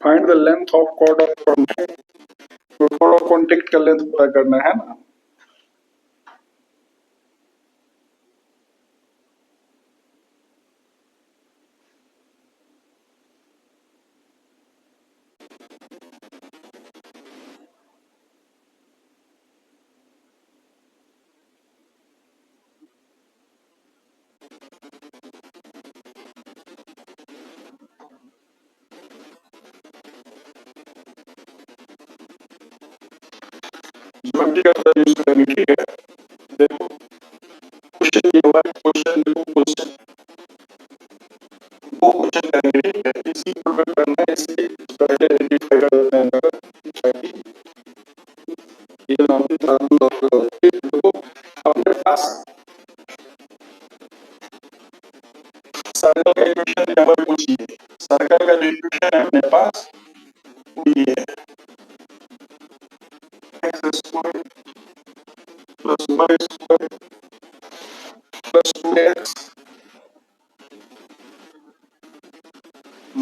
Find the length of chord of contact, तो chord of contact का length पता करना है ना। ज्योमेट्री का थोड़ा यूज करेंगे, ठीक है। देखो क्वेश्चन ये हुआ है, क्वेश्चन देखो, क्वेश्चन दो क्वेश्चन करेंगे, ठीक है। इसी पर करना है, इसलिए पहले आइडेंटिफाई कर देते हैं जगह ताकि ये नाम की चालू देखो अपने पास सर्कल का इक्वेशन यहाँ पर पूछिए। सर्कल का जो इक्वेशन है अपने पास वो ये है, x square plus y square plus 2x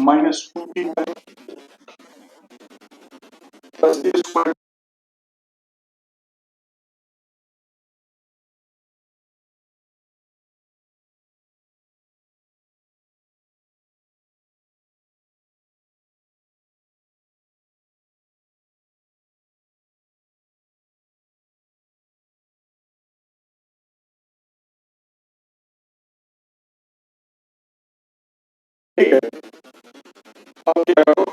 minus 2t plus a square. ठीक है, अब क्या करो,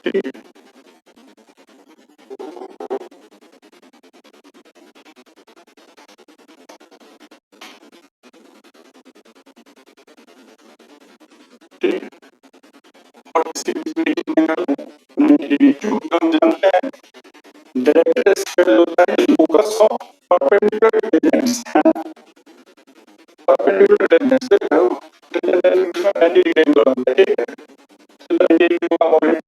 ठीक है, ठीक है। और इसके बीच में एंगल 90 डिग्री, क्योंकि हम जानते हैं डायरेक्ट स्क्वायर होता है locus of perpendicular tangents, perpendicular tangents देखो, टेंजेंट में 90 डिग्री एंगल होता है, ठीक है। तो 90 डिग्री का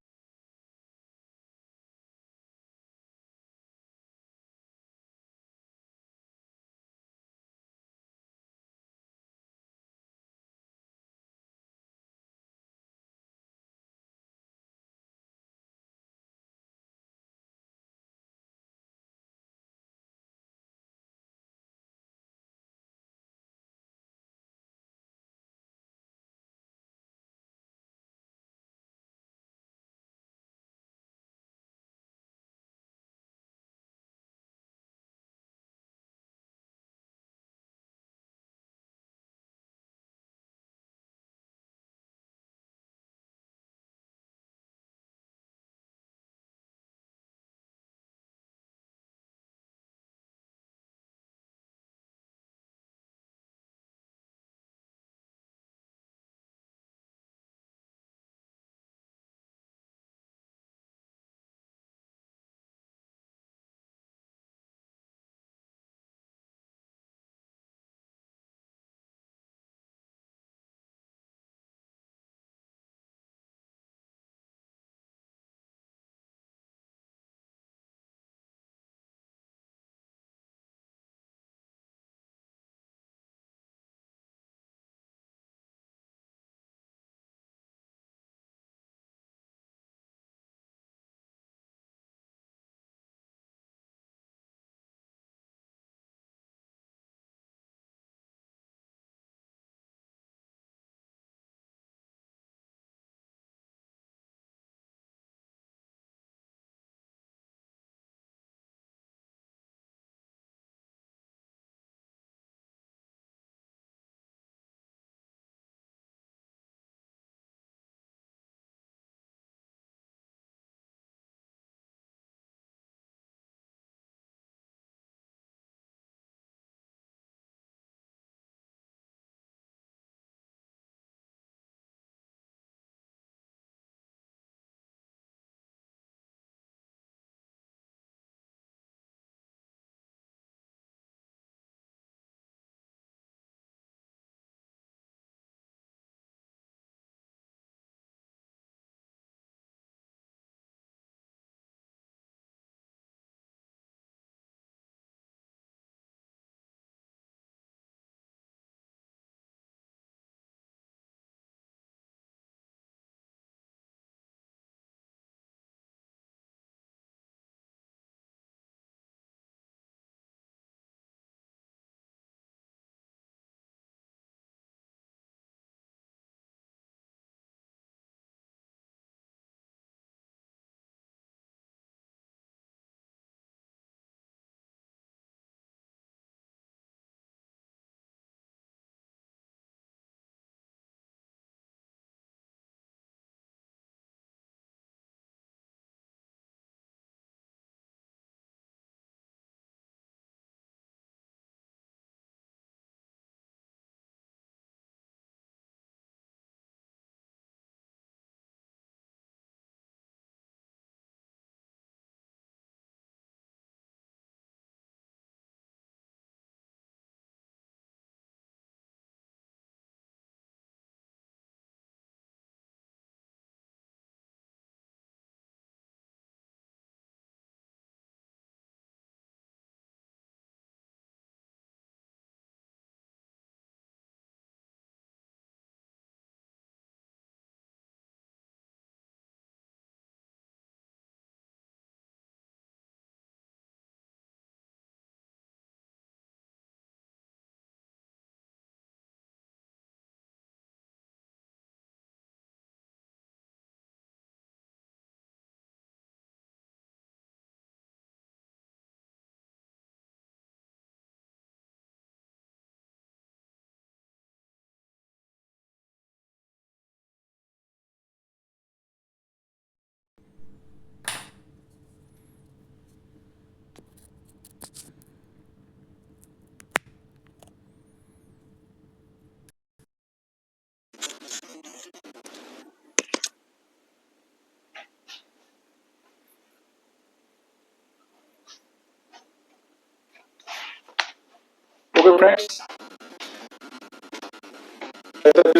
ओके फ्रेंड्स,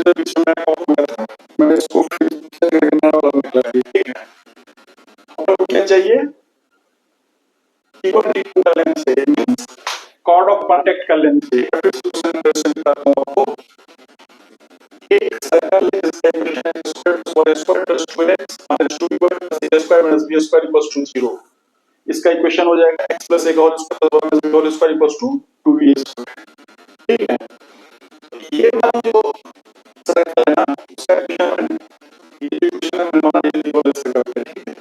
पीछे मैं ऑफ हुआ था, मैंने इसको फिर से करना वाला निकला, ठीक है। अब क्या चाहिए, T1 T2 का लेंथ चाहिए, मींस कॉर्ड ऑफ कांटेक्ट का लेंथ चाहिए। फिर सॉल्यूशन दर्शन करता हूं आपको। एक सर्कल है जिसका area square plus 2x minus 2y plus a square minus b square equals to 0। इसका इक्वेशन हो जाएगा x plus a whole square plus y whole square equals to 2b square, ठीक है। तो ये वाला जो सर्कल है ना, उसका इक्वेशन ये इक्वेशन में नॉन बोल सकते हैं, ठीक है।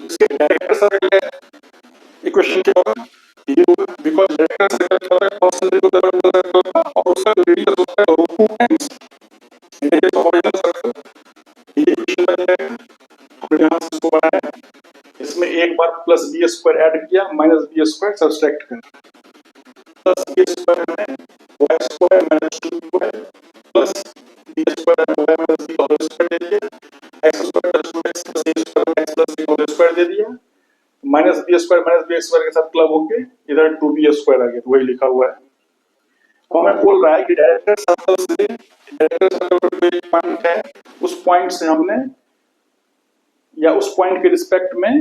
इसके डायरेक्टर सर्कल का इक्वेशन क्या होगा, ये होगा बिकॉज़ डायरेक्टर सर्कल का परसेंटेज को होता है और उसका रेडियस होता है root 2 times radius of original circle. ये इक्वेशन बन जाएगा। हमने यहाँ से इसको बनाया, इसमें एक बार प्लस बी स्क्वायर ऐड किया माइनस बी स्क्वायर सब्सट्रैक्ट कर, प्लस बी स्क्वायर में y square minus 2y plus b square y minus b whole square दे दिया, x square plus 2x plus a square x plus b whole square दे दिया, minus b square के साथ club होके इधर 2b square आ गया, तो वही लिखा हुआ है। तो हमें बोल रहा है कि डायरेक्टर सर्कल से डायरेक्टर सर्कल पे एक पॉइंट है, उस पॉइंट से हमने या उस पॉइंट के रिस्पेक्ट में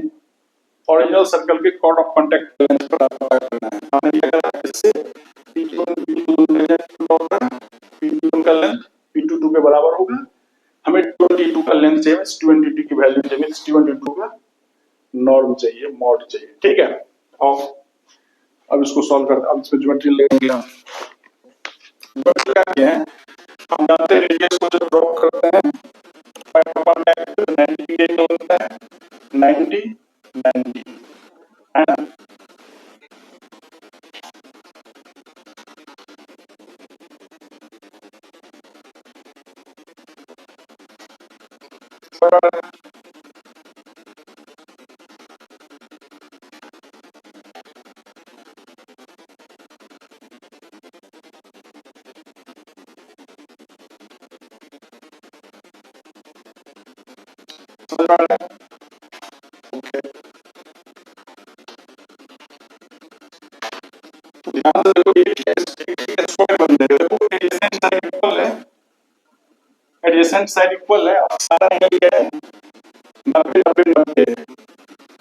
ओरिजिनल सर्कल के कॉर्ड ऑफ कांटेक्ट लेंथ पर अप्लाई करना है। हमने क्या करा, इससे P1 P2 का लेंथ P22 के बराबर होगा। हमें 22 का लेंथ चाहिए, 22 की वैल्यू चाहिए, 22 का नॉर्म चाहिए, मॉड चाहिए, ठीक है। और अब इसको सॉल्व करते हैं, अब इसमें ज्योमेट्री लेंगे हम। ज्योमेट्री क्या किए हैं, हम जानते हैं रेडियस को जब ड्रॉ करते हैं 90 डिग्री होता है, 90 90 है ना। ध्यान से देखो, ये स्क्वायर बन जाएगा, देखो एडजेसेंट साइड इक्वल है, एडजेसेंट साइड इक्वल है, अब सारा एंगल क्या है 90 90 90,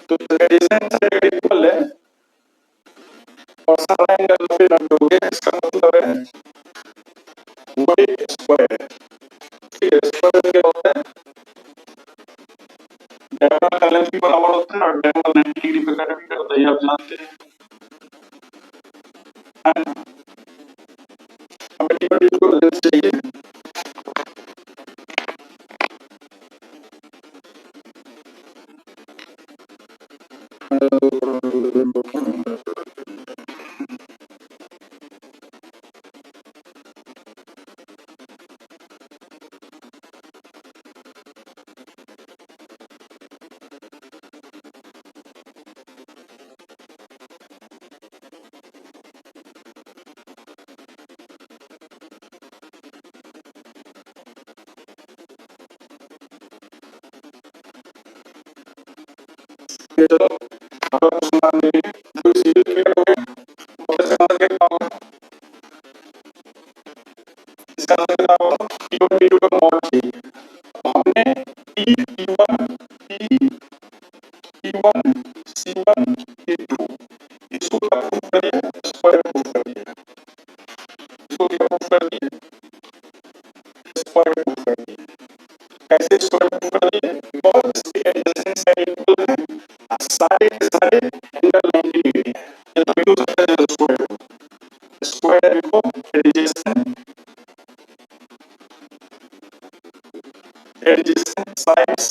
तो एडजेसेंट साइड इक्वल है और सारा एंगल 90 90 हो गया, इसका मतलब है y स्क्वायर, ठीक है। स्क्वायर क्या होता है, डायगोनल का लेंथ भी बराबर होता है और डायगोनल 90 डिग्री पे कट भी करता है, ये आप जानते हैं। हमें टी को लेंथ चाहिए, चलो अब मान लीजिए जो सीरीज क्लियर हो गया, तो कैसे आंसर क्या होगा, इसका आंसर क्या होगा, T1 T2 का मॉड चाहिए। तो हमने T1 T1 C1 T2 इसको क्या प्रूफ कर दिया, स्क्वायर प्रूफ कर दिया, इसको क्या प्रूफ कर दिया, स्क्वायर प्रूफ कर दिया। कैसे स्क्वायर प्रूफ कर दिया, बिकॉज़ इसके एडजेसेंट साइड इक्वल है, सारे के सारे एंगल 90 डिग्री है, ये तो बिल्कुल सही है। स्क्वायर स्क्वायर लिखो, adjacent sides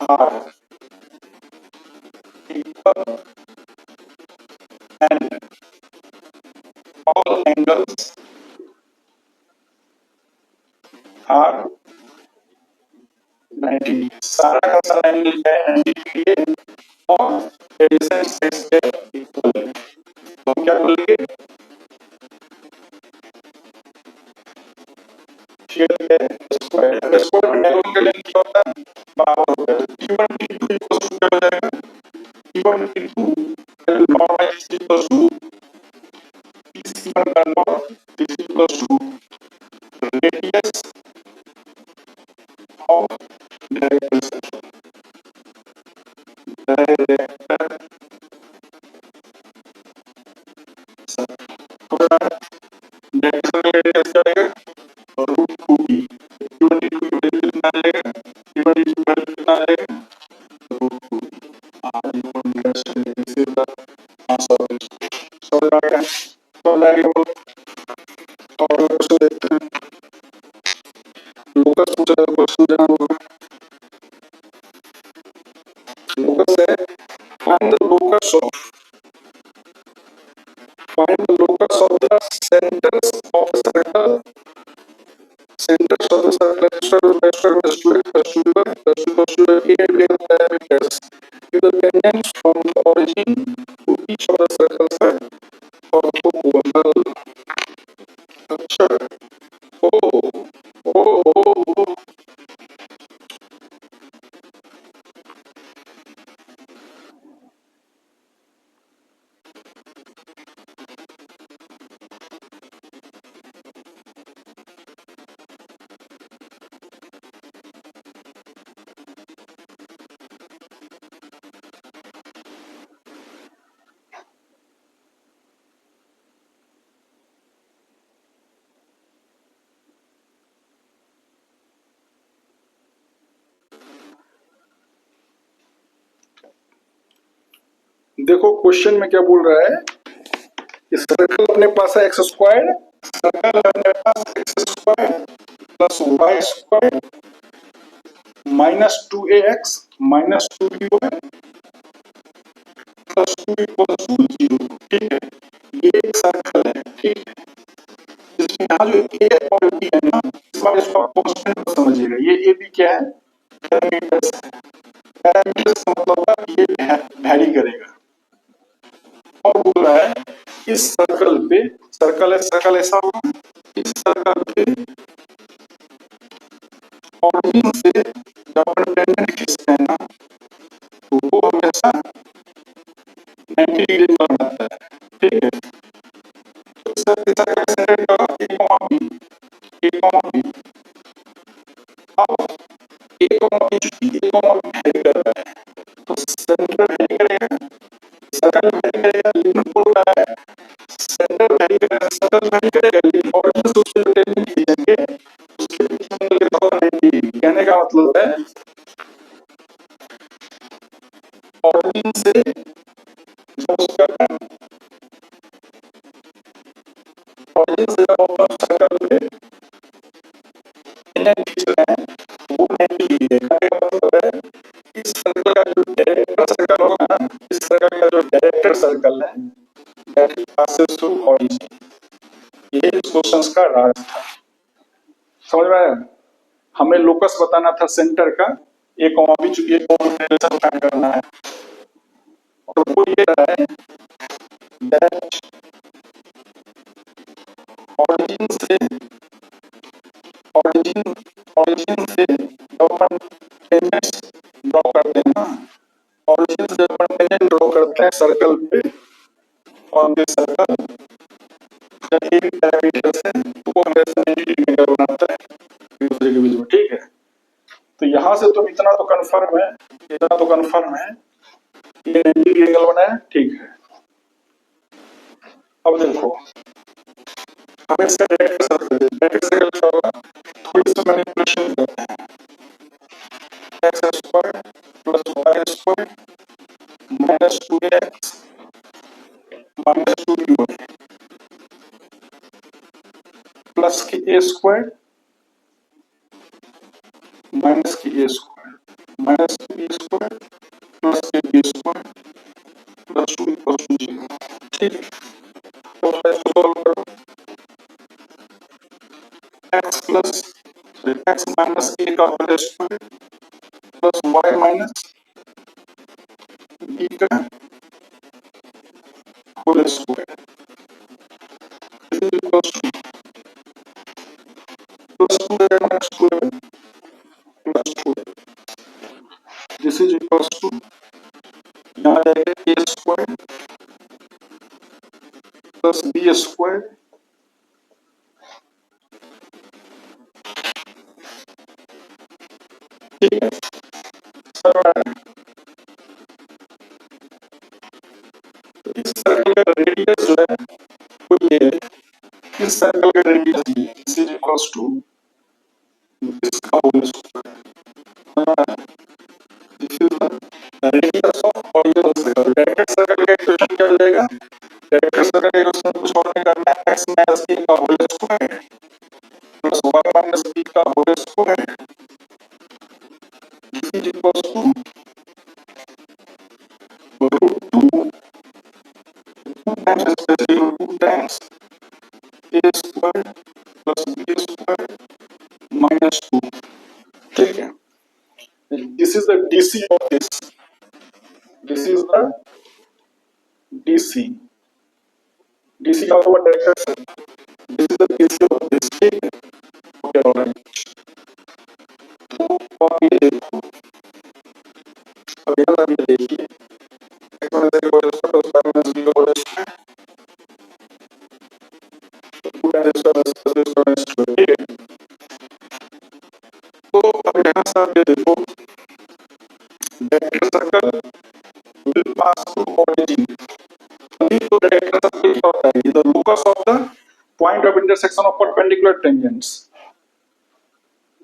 are equal and all angles are 90। सारा का सारा एंगल क्या है, 90 डिग्री है और एडजेसेंट साइड्स के इक्वल है। तो हम क्या बोलेंगे, शेयर स्क्वायर स्क्वायर में डायगोनल का लेंथ क्या होता है, बराबर होता है। T1 T2 इक्वल टू क्या हो जाएगा, T1 T2 norm equals to PC1 contour, this is equals to radius of director circle. Director circle. Director circle radius क्या आएगा? Root 2b. Q1 की वैल्यू कितना आ जाएगा? Q1 की वैल्यू कितना आ जाएगा? Root 2b. This is the answer. समझ आ गया? समझ आ गया? और क्वेश्चन देखते हैं. लोकस पूछा है क्वेश्चन देना होगा. लोकस है find the locus of the centers of the circle. Centers of the circle parameters. Give the tangents from the origin to each of the circles है orthogonal. अच्छा. ओ. देखो क्वेश्चन में क्या बोल रहा है. इस सर्कल अपने पास है एक्स स्क्वायर. सर्कल अपने पास x square plus y square minus 2ax minus 2by plus 2 equals to 0. ठीक है. ये एक सर्कल है. ठीक है. इसमें यहाँ जो a और b है ना, इस बार इसको आप कांस्टेंट समझिएगा. ये a b क्या है? पैरामीटर्स है. पैरामीटर्स का मतलब ये वैरी करेगा. और बोल रहा है इस सर्कल पे, सर्कल ऐसा होगा. इस सर्कल पे ऑरिजिन से जब अपन टेंजेंट खींचते हैं ना, तो वो हमेशा 90 डिग्री पर बनता है. ठीक है. तो सर्कल का सेंटर क्या होगा? a comma b. अब a कॉमा b वैरी कर रहा है, तो सेंटर वैरी करेगा, सर्कल वैरी करेगा. लेकिन बोल रहा है सेंटर वैरी करेगा, सर्कल वैरी करेगा, लेकिन ऑरिजिन से उसके टेंजेंट खींचेंगे, उसके पीछे एंगल कितना होगा? 90 डिग्री. कहने का मतलब है ऑरिजिन से जब उसका ऑरिजिन से जब अपन सर्कल पे टेंजेंट खींच रहे हैं, वो 90 डिग्री है. कहने का मतलब है इस सर्कल का जो डायरेक्टर सर्कल होगा ना, इस सर्कल का जो डायरेक्टर सर्कल है दैट पासेस थ्रू ऑरिजिन. ये इस क्वेश्चन का राज था. समझ में आया? हमें लोकस बताना था सेंटर का. ए कॉमा बी चुकी रिलेशन फाइंड करना है. और वो ये रहा है दैट ऑरिजिन से जब अपन टेंजेंट्स ड्रॉ करते हैं ना, ऑरिजिन से जब अपन टेंजेंट ड्रॉ करते हैं सर्कल पे, और ये सर्कल जब एक पैरामीटर से वो हमेशा 90 डिग्री का बनाता है दूसरे के बीच में. ठीक है. तो यहाँ से तुम इतना तो कंफर्म है ये 90 डिग्री एंगल बनाया. ठीक है. अब देखो हमें इसका डायरेक्ट सर्कल क्या होगा? थोड़ी सी मैनिपुलेशन करते हैं. X square plus y square minus 2x minus 2y plus की a स्क्वायर माइनस की a स्क्वायर माइनस की b स्क्वायर प्लस की b square plus 2 equals to 0. ठीक है. तो इसको सॉल्व करो. x माइनस a का whole square plus y minus b का whole square equals to plus 2 minus 2 plus 2. This is equals to यहाँ जाएगा a स्क्वायर स्क्वायर ठीक है सर। तो इस सर्कल का रेडियस जो है वो ये है, इस सर्कल का रेडियस इज इक्वल्स टू इसका whole square. This is the radius of original circle. Directed circle का इक्वेशन क्या हो जाएगा? डायरेक्टेड सर्कल का इक्वेशन कुछ और नहीं करना है, x माइनस b का whole square plus y minus b का whole square is equals to root 2 times specially root 2 times a square plus b square minus 2। ठीक है, this is the DC of this, this is the DC, DC का हुआ directed, this is the DC of this। ठीक है, okay alright. तो अब ये देखो, अब यहाँ पर ये देखिए x माइनस a का whole square plus y minus b का होल स्क्वायर तो 2 टाइम्स इसका प्लस प्लस स्क्वायर। ठीक है, तो अब यहाँ से आप ये देखो directed circle will pass through origin। अभी तो डायरेक्टेड सर्कल क्या होता है? The locus of the point of intersection of perpendicular tangents।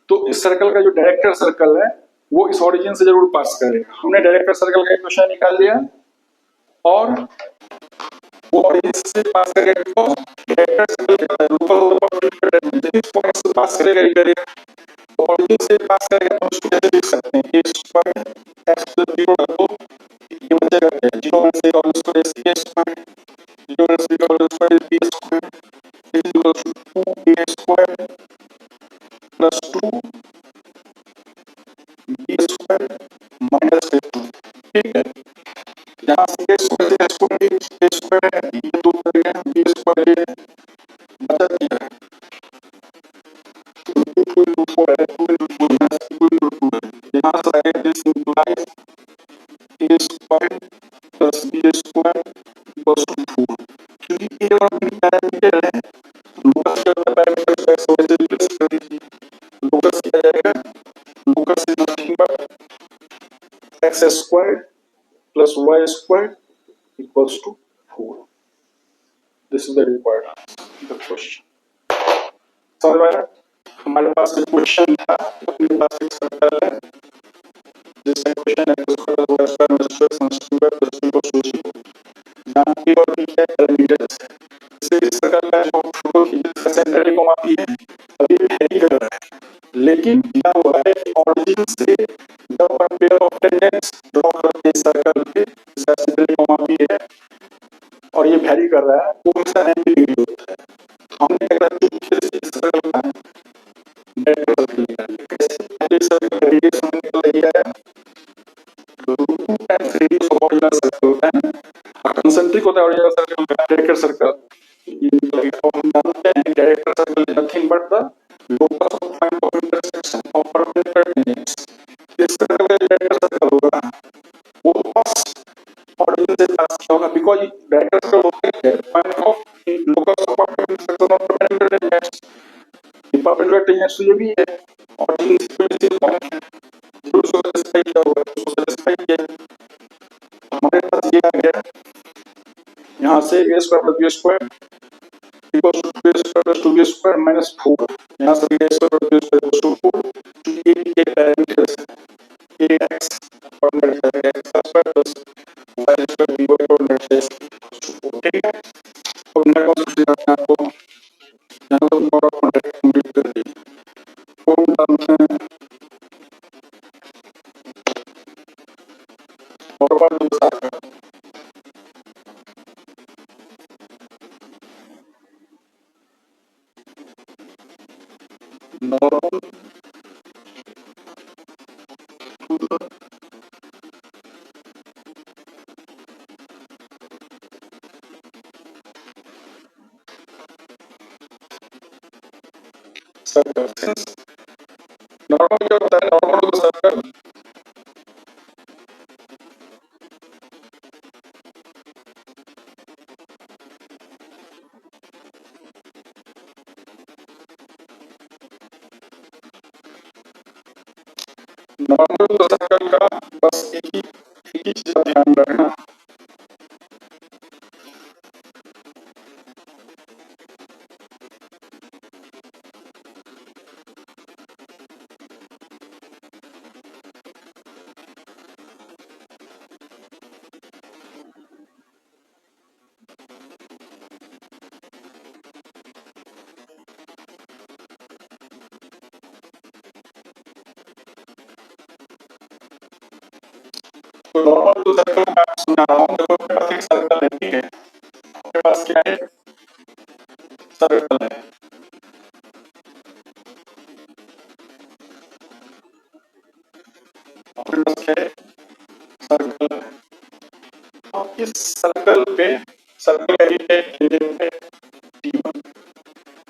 तो इस सर्कल का जो डायरेक्टेड सर्कल है वो इस ओरिजिन से जरूर पास करेगा। हमने डायरेक्टेड सर्कल का इक्वेशन निकाल लिया और वो ओरिजिन से पास करेगा, तो डायरेक्टेड सर्कल क्या है? Locus of the perpendicular tangent इस पॉइंट से पास करेगा ही करेगा। तो ओरिजिन से पास करेगा तो उसको कैसे लिख सकते हैं? a स्क्वायर x प्लस 0 रखो, ये बचेगा क्या? 0 में से होल स्क्वायर a स्क्वायर, 0 में से whole square b square is equal to 2a square plus 2 b square minus 2। ठीक है, यहाँ से a स्क्वायर से a स्क्वायर है, ये दो कर गया, b स्क्वायर है बचा क्या है? 2 into 4 है, 2 into 4 है, 2 into 2 है। यहाँ से आएगा this implies a square plus b square equals to 4। क्योंकि a और b पैरामीटर है, लोकस क्या होता है? पैरामीटर को x वैसे रिप्लेस कर दीजिए, लोकस क्या जाएगा? Locus is nothing but x square plus y square equals to 4। This is the required answer the question. समझ में आया? हमारे पास एक क्वेश्चन था, अपने पास एक सर्कल है जिसका equation x square plus y square minus 2x square plus 3 equals to 0, जहां a और b क्या पैरामीटर्स है। इसे इस सर्कल का जो फोटो खींचा सेंटर को मापी है, अभी वेरी कर रहा है, लेकिन क्या हुआ है कि ऑरिजिन से जब हम पेयर ऑफ टेंजेंट्स ड्रॉ करते हैं सर्कल पे, इसका सेंटर को मापी है और ये वेरी कर रहा है, वो हमेशा 90 डिग्री होता है। हमने अगर इस सर्कल का डायरेक्टेड सर्कल निकाल लिया, कैसे? पहले सर्कल का रेडियस हमने निकाल लिया है, root 2 times radius of original circle होता है और कंसेंट्रिक होता है ऑरिजिनल सर्कल का डायरेक्टेड सर्कल। ये निकल गया। और हम जानते हैं directed circle is nothing but the locus of point of intersection of perpendicular tangents. इस सर्कल का डायरेक्टेड सर्कल होगा वो बस ऑरिजिन से पास किया होगा, बिकॉज़ डायरेक्टेड सर्कल होता है point of locus of point of intersection of perpendicular tangents. ये परपेंडिकुलर टेंजेंट्स ये भी है, ऑरिजिन से कोई से पॉइंट है जो उसको सेटिस्फाई किया होगा, उसको सेटिस्फाई किया। हमारे पास ये आ गया, यहाँ से a square plus b square equals to 2a square plus 2b square minus 4। यहाँ से a square plus b square equals to 4, क्योंकि ये भी पैरामीटर्स है ax और x square plus y square b और नेट है इक्वल्स टू 4। ठीक है, अब मैं कौन सा दिया आपको? यहाँ तो पूरा कॉन्टेक्ट कंप्लीट कर दिया। कौन डालते हैं और बार दूसरा normal to the circle. Normal क्या होता है? Normal to the circle normal circle का बस एक ही चीज का ध्यान रखना, तो नॉर्मल टू सर्कल का समझा रहा हूँ। देखो आपके पास एक सर्कल है, ठीक है, आपके पास क्या है, सर्कल है, आपके पास क्या है, सर्कल है। अब इस सर्कल पे सर्कल का एरिया टेंजेंट है T1,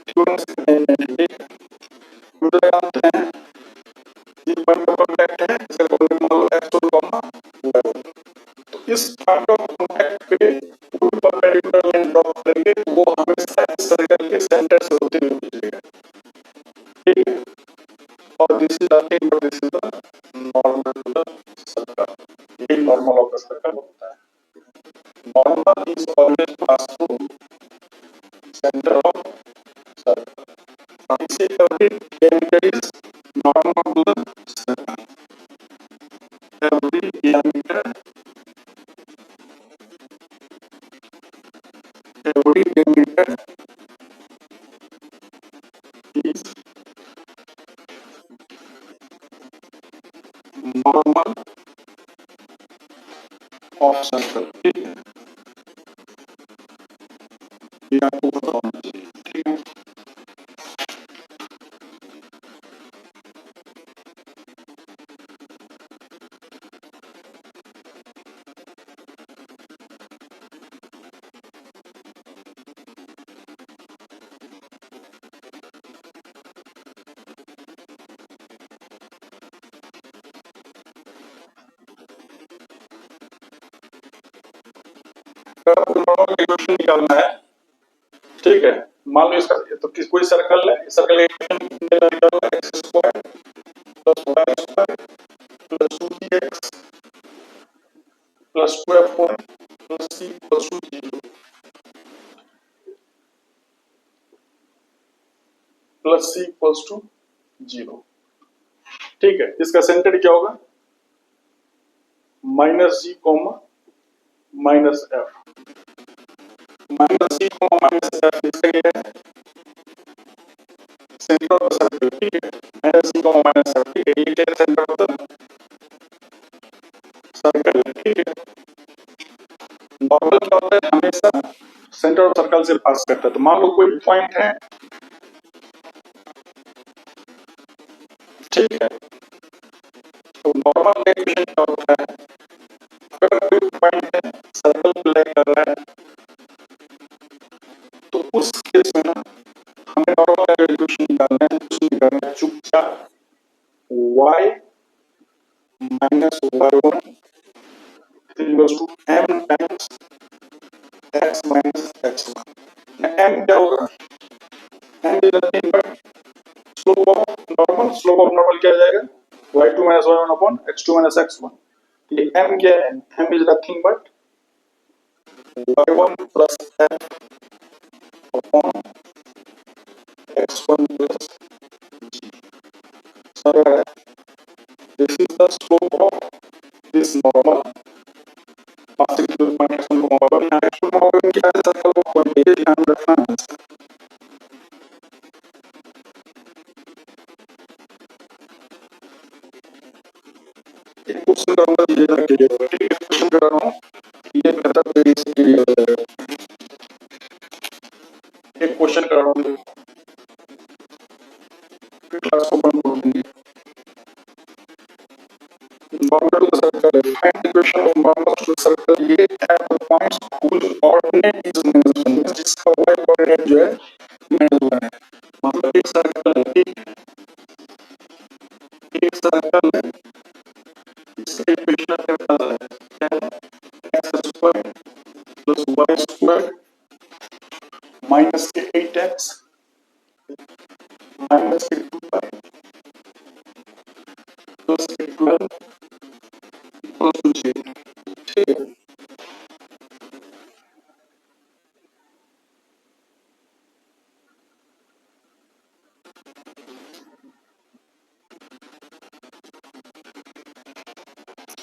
T1 से टेंजेंट है, हम तो जानते हैं ये पॉइंट का कॉन्टैक्ट है, इसका कोऑर्डिनेट मान लो x2 कॉमा y1। तो इस पॉइंट ऑफ कॉन्टैक्ट पे पूरी परपेंडिकुलर लाइन ड्रॉ करेंगे, वो हमेशा इस सर्कल के सेंटर से होते हुए गुजरेगा, ठीक है। और this is nothing but this is the normal to the circle, यही नॉर्मल ऑफ द सर्कल होता है। Normal is always pass through centre of circle, इसे every diameter is normal to the circle, every diameter is normal of circle, ठीक है, ये आपको पता होना चाहिए, ठीक है। अगर आपको नॉर्मल इक्वेशन निकालना है, ठीक है, मान लो इसका तो कोई सर्कल है, सर्कल का इक्वेशन निकालना है, x square plus y square plus 2x plus 2f1 plus c plus 0 plus c equals to 0, ठीक है। इसका सेंटर क्या होगा, minus g comma minus f, minus g comma minus f इसका क्या है, सेंटर ऑफ द सर्कल, ठीक है, minus g comma minus f, ठीक है, ये क्या है, सेंटर ऑफ द सर्कल, ठीक है। नॉर्मल क्या होता है, हमेशा सेंटर ऑफ सर्कल से पास करता है। तो मान लो कोई पॉइंट है, ठीक है, तो नॉर्मल इक्वेशन क्या होता है, अगर कोई पॉइंट है सर्कल प्ले कर रहा है, तो उस केस में ना हमें नॉर्मल इक्वेशन निकालना है, कुछ नहीं करना है, चुपचाप y minus y1 equals to m times x minus x1। m क्या होगा, m is nothing but slope of normal, slope of normal क्या आ जाएगा, y2 minus y1 upon x2 minus x1। ये m क्या है, m is nothing but y1 plus f upon x1 plus g। Sir this is the slope of this normal passing through point x1 को मापा, यहाँ x1 मापा क्या है, circle को पॉइंट ये ध्यान रखना है। एक क्वेश्चन करूंगा ये ना क्लियर होगा, ठीक है, क्वेश्चन कर रहा हूँ ये बेहतर तरीके से क्लियर हो जाएगा। एक क्वेश्चन कर रहा हूँ, फिर क्लास को बंद कर देंगे। Normal to the circle, find the equation of normal to the circle, ये at the points whose coordinate is -1, जिसका y कोऑर्डिनेट जो है -1 है। मतलब एक सर्कल है, ठीक है, एक सर्कल है, इसका इक्वेशन अपने पास है, क्या है, x square plus y square minus के 8x माइनस के 2y प्लस के 2 इक्वल टू 0, ठीक है।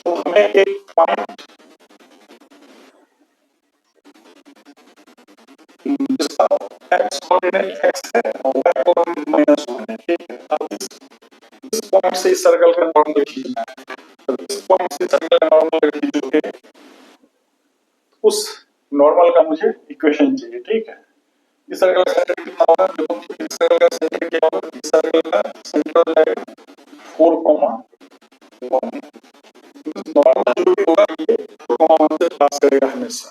तो हमें एक पॉइंट जिसका x कोऑर्डिनेट x है और y कोऑर्डिनेट -1 है, ठीक है। अब इस पॉइंट से इस सर्कल का नॉर्मल खींचना है। तो इस पॉइंट से सर्कल का नॉर्मल खींचोगे, उस नॉर्मल का मुझे इक्वेशन चाहिए, ठीक है। इस सर्कल का सेंटर कितना होगा? देखो इस सर्कल का सेंटर क्या होगा? इस सर्कल का सेंटर हो जाएगा 4,1। नॉर्मल जो भी होगा ये 4,1 से पास करेगा हमेशा।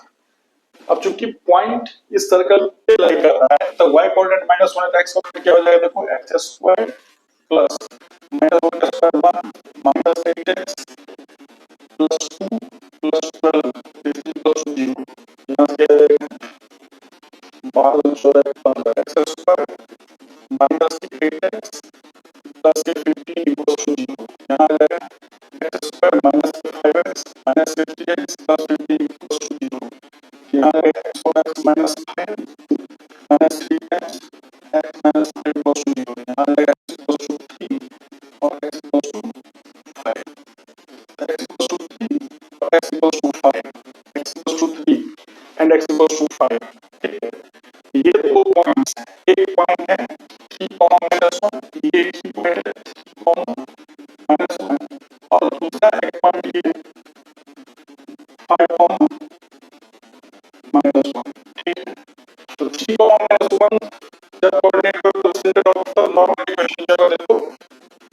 अब चूंकि पॉइंट इस सर्कल पे लाई कर रहा है तो y कोऑर्डिनेट -1 है तो x कोऑर्डिनेट क्या हो जाएगा? देखो x स्क्वायर प्लस -1 का square 1 minus 8x plus 2 plus 12 is equal to 0। यहाँ से क्या जाएगा? 12 16 15 x square minus 8x plus 15 equal to 0। यहाँ आ जाएगा x square minus 5x minus 50x plus 15 equal to 0। यहाँ आ जाएगा x minus 5 minus 3x x minus 5 equal to 0। यहाँ आ जाएगा x इक्वल टू 3 और x equal to 5। x equal to 3 और x equal to 5, x equal to 3 and x equal to 5, ठीक है। ये दो पॉइंट्स हैं, एक पॉइंट है 3,-1, ये एक पॉइंट है 3,-1 और दूसरा एक पॉइंट ये 5,-1, ठीक है। तो 3,-1 जब कोऑर्डिनेट को centre of the normal equation जगह देखो,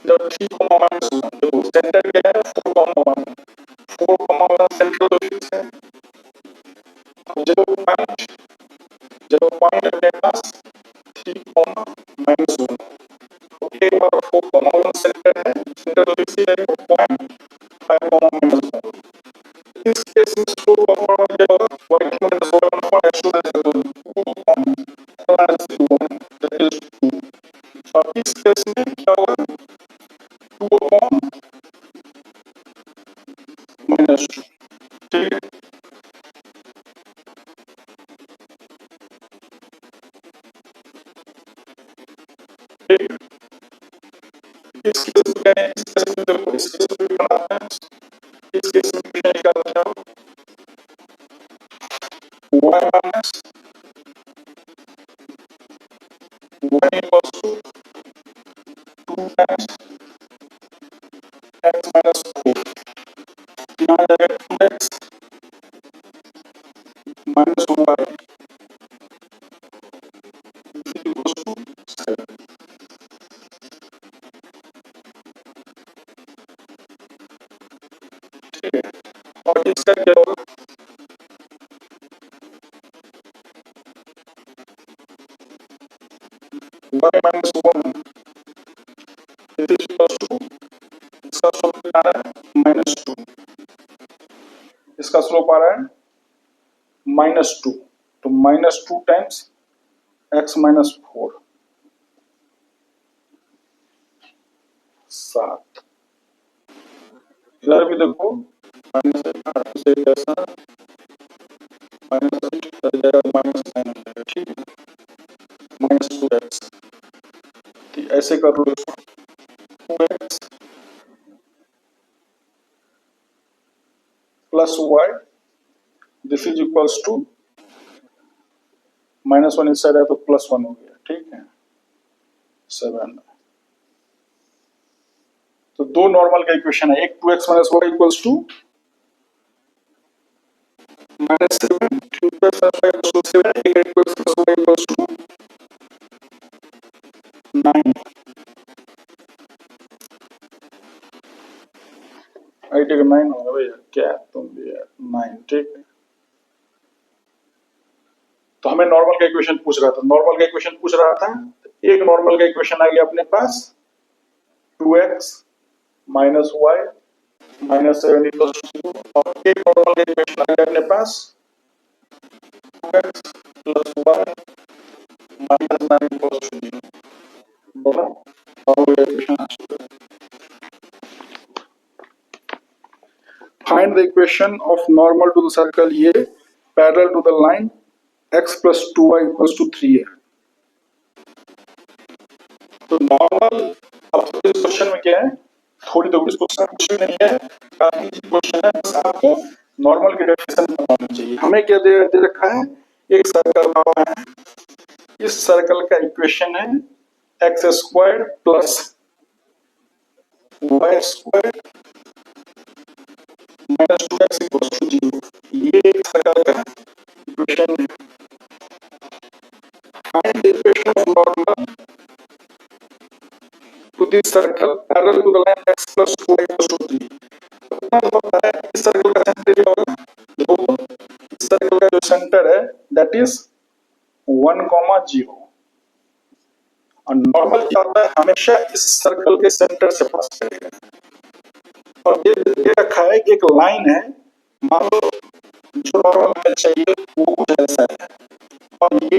जब 3,-1 देखो सेंटर क्या है? 4,1, 4,1 सेंट्रल लोकेशन है। जब पॉइंट अपने पास 3,-1 तो एक बार 4,1 सेंटर है, सेंटर लोकेशन है पॉइंट 5,-1। इस केस में स्लोप ऑफ नॉर्मल क्या होगा? y minus 1 upon x2 is equal to 2 minus 1 that is 2। और इस केस में क्या होगा? 2 upon -2, ठीक है। इस केस में क्या है? इस केस में देखो, इस केस में भी बनाना है, इस केस में भी निकालना चाहो y minus y equals to 2 times x minus 4। यहाँ आ जाएगा 2x minus 1y equals to 7, ठीक है। और इसका क्या होगा? y minus 1 is equals to, इसका स्लोप आ रहा है -2, इसका स्लोप आ रहा है -2, तो -2 टाइम्स x minus 4 7। इधर भी देखो -8 से कैसा -8 कर जाएगा -9 हो जाएगा, ठीक है। -2x तो ऐसे कर लो इसको 2x plus y this is equals to -1 इस साइड है तो +1 हो गया, ठीक है 7। तो दो नॉर्मल का इक्वेशन है, एक 2x minus y equals to -7, 2x minus y equals to 7, एक 2x plus y equals to 9। 8 का 9 होगा भैया, क्या तुम भी यार 9, ठीक है। तो हमें नॉर्मल का इक्वेशन पूछ रहा था, नॉर्मल का इक्वेशन पूछ रहा था, एक नॉर्मल का इक्वेशन आ गया अपने पास 2x minus y minus 7 equals to 0 और एक नॉर्मल का इक्वेशन आ गया अपने पास 2x plus y minus 9 equals to 0। बोला और ये equation Find the equation of normal to the circle A parallel to the line x plus 2y equals to 3 है। तो नॉर्मल, अब तो इस क्वेश्चन में क्या है, थोड़ी तो इस क्वेश्चन में कुछ भी नहीं है, काफी इजी क्वेश्चन है, बस आपको नॉर्मल की डेफिनेशन पता होनी चाहिए। हमें क्या दे रखा है, एक सर्कल बना है, इस सर्कल का इक्वेशन है x square plus y square minus 2x equal to 0। ये एक सर्कल का इक्वेशन है। Find the equation of normal to this circle parallel to the line x plus 2y equals to 3। कितना पता है इस सर्कल का सेंटर क्या होगा, देखो इस सर्कल का जो सेंटर है दैट इज 1,0 और नॉर्मल क्या होता है, हमेशा इस सर्कल के सेंटर से पास करेगा। और ये दे रखा है कि एक लाइन है, मान लो जो नॉर्मल हमें चाहिए वो कुछ ऐसा है, और ये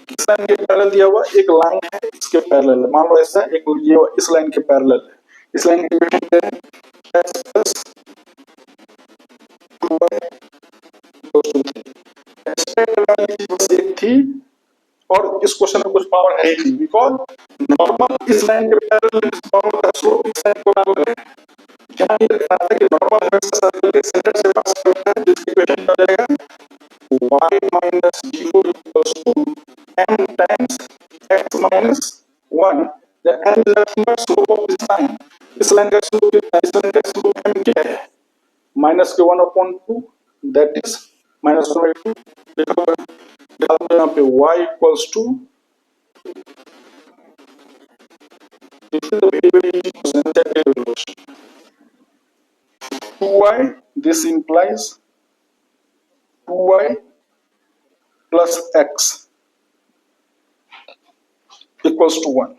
किस लाइन के पैरेलल दिया हुआ, एक लाइन है इसके पैरेलल है, मान लो ऐसा एक ये इस लाइन के पैरेलल है, इस लाइन के इक्वेशन है x plus 2y equal to 3। Expect वाली बस एक थी और इस क्वेश्चन में कुछ पावर है ही नहीं, बिकॉज नॉर्मल इस लाइन के पैरेलल, इस नॉर्मल का स्लोप इस लाइन को बराबर है। यहाँ ये दिखा था कि नॉर्मल हमेशा सर्कल के सेंटर से पास करता है, जिसकी इक्वेशन क्या हो जाएगा y minus 0 equals to m times x minus 1। The m is nothing but slope of this line। इस लाइन का स्लोप कितना है, इस लाइन का स्लोप m क्या है, माइनस के 1/2 दैट इज माइनस 1/2। देखो डाल दो यहाँ पे y equals to, this is a very easy question, 2y, this implies 2y plus x equals to 1।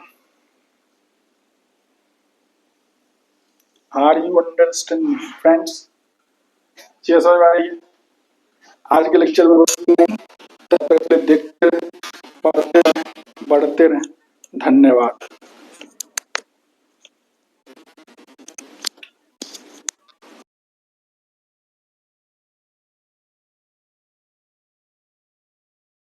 Are you understanding friends? चलिए समझ में आ रही है? आज के लेक्चर में बस नहीं, तब तक देखते रहे, पढ़ते रहे, बढ़ते रहे। धन्यवाद।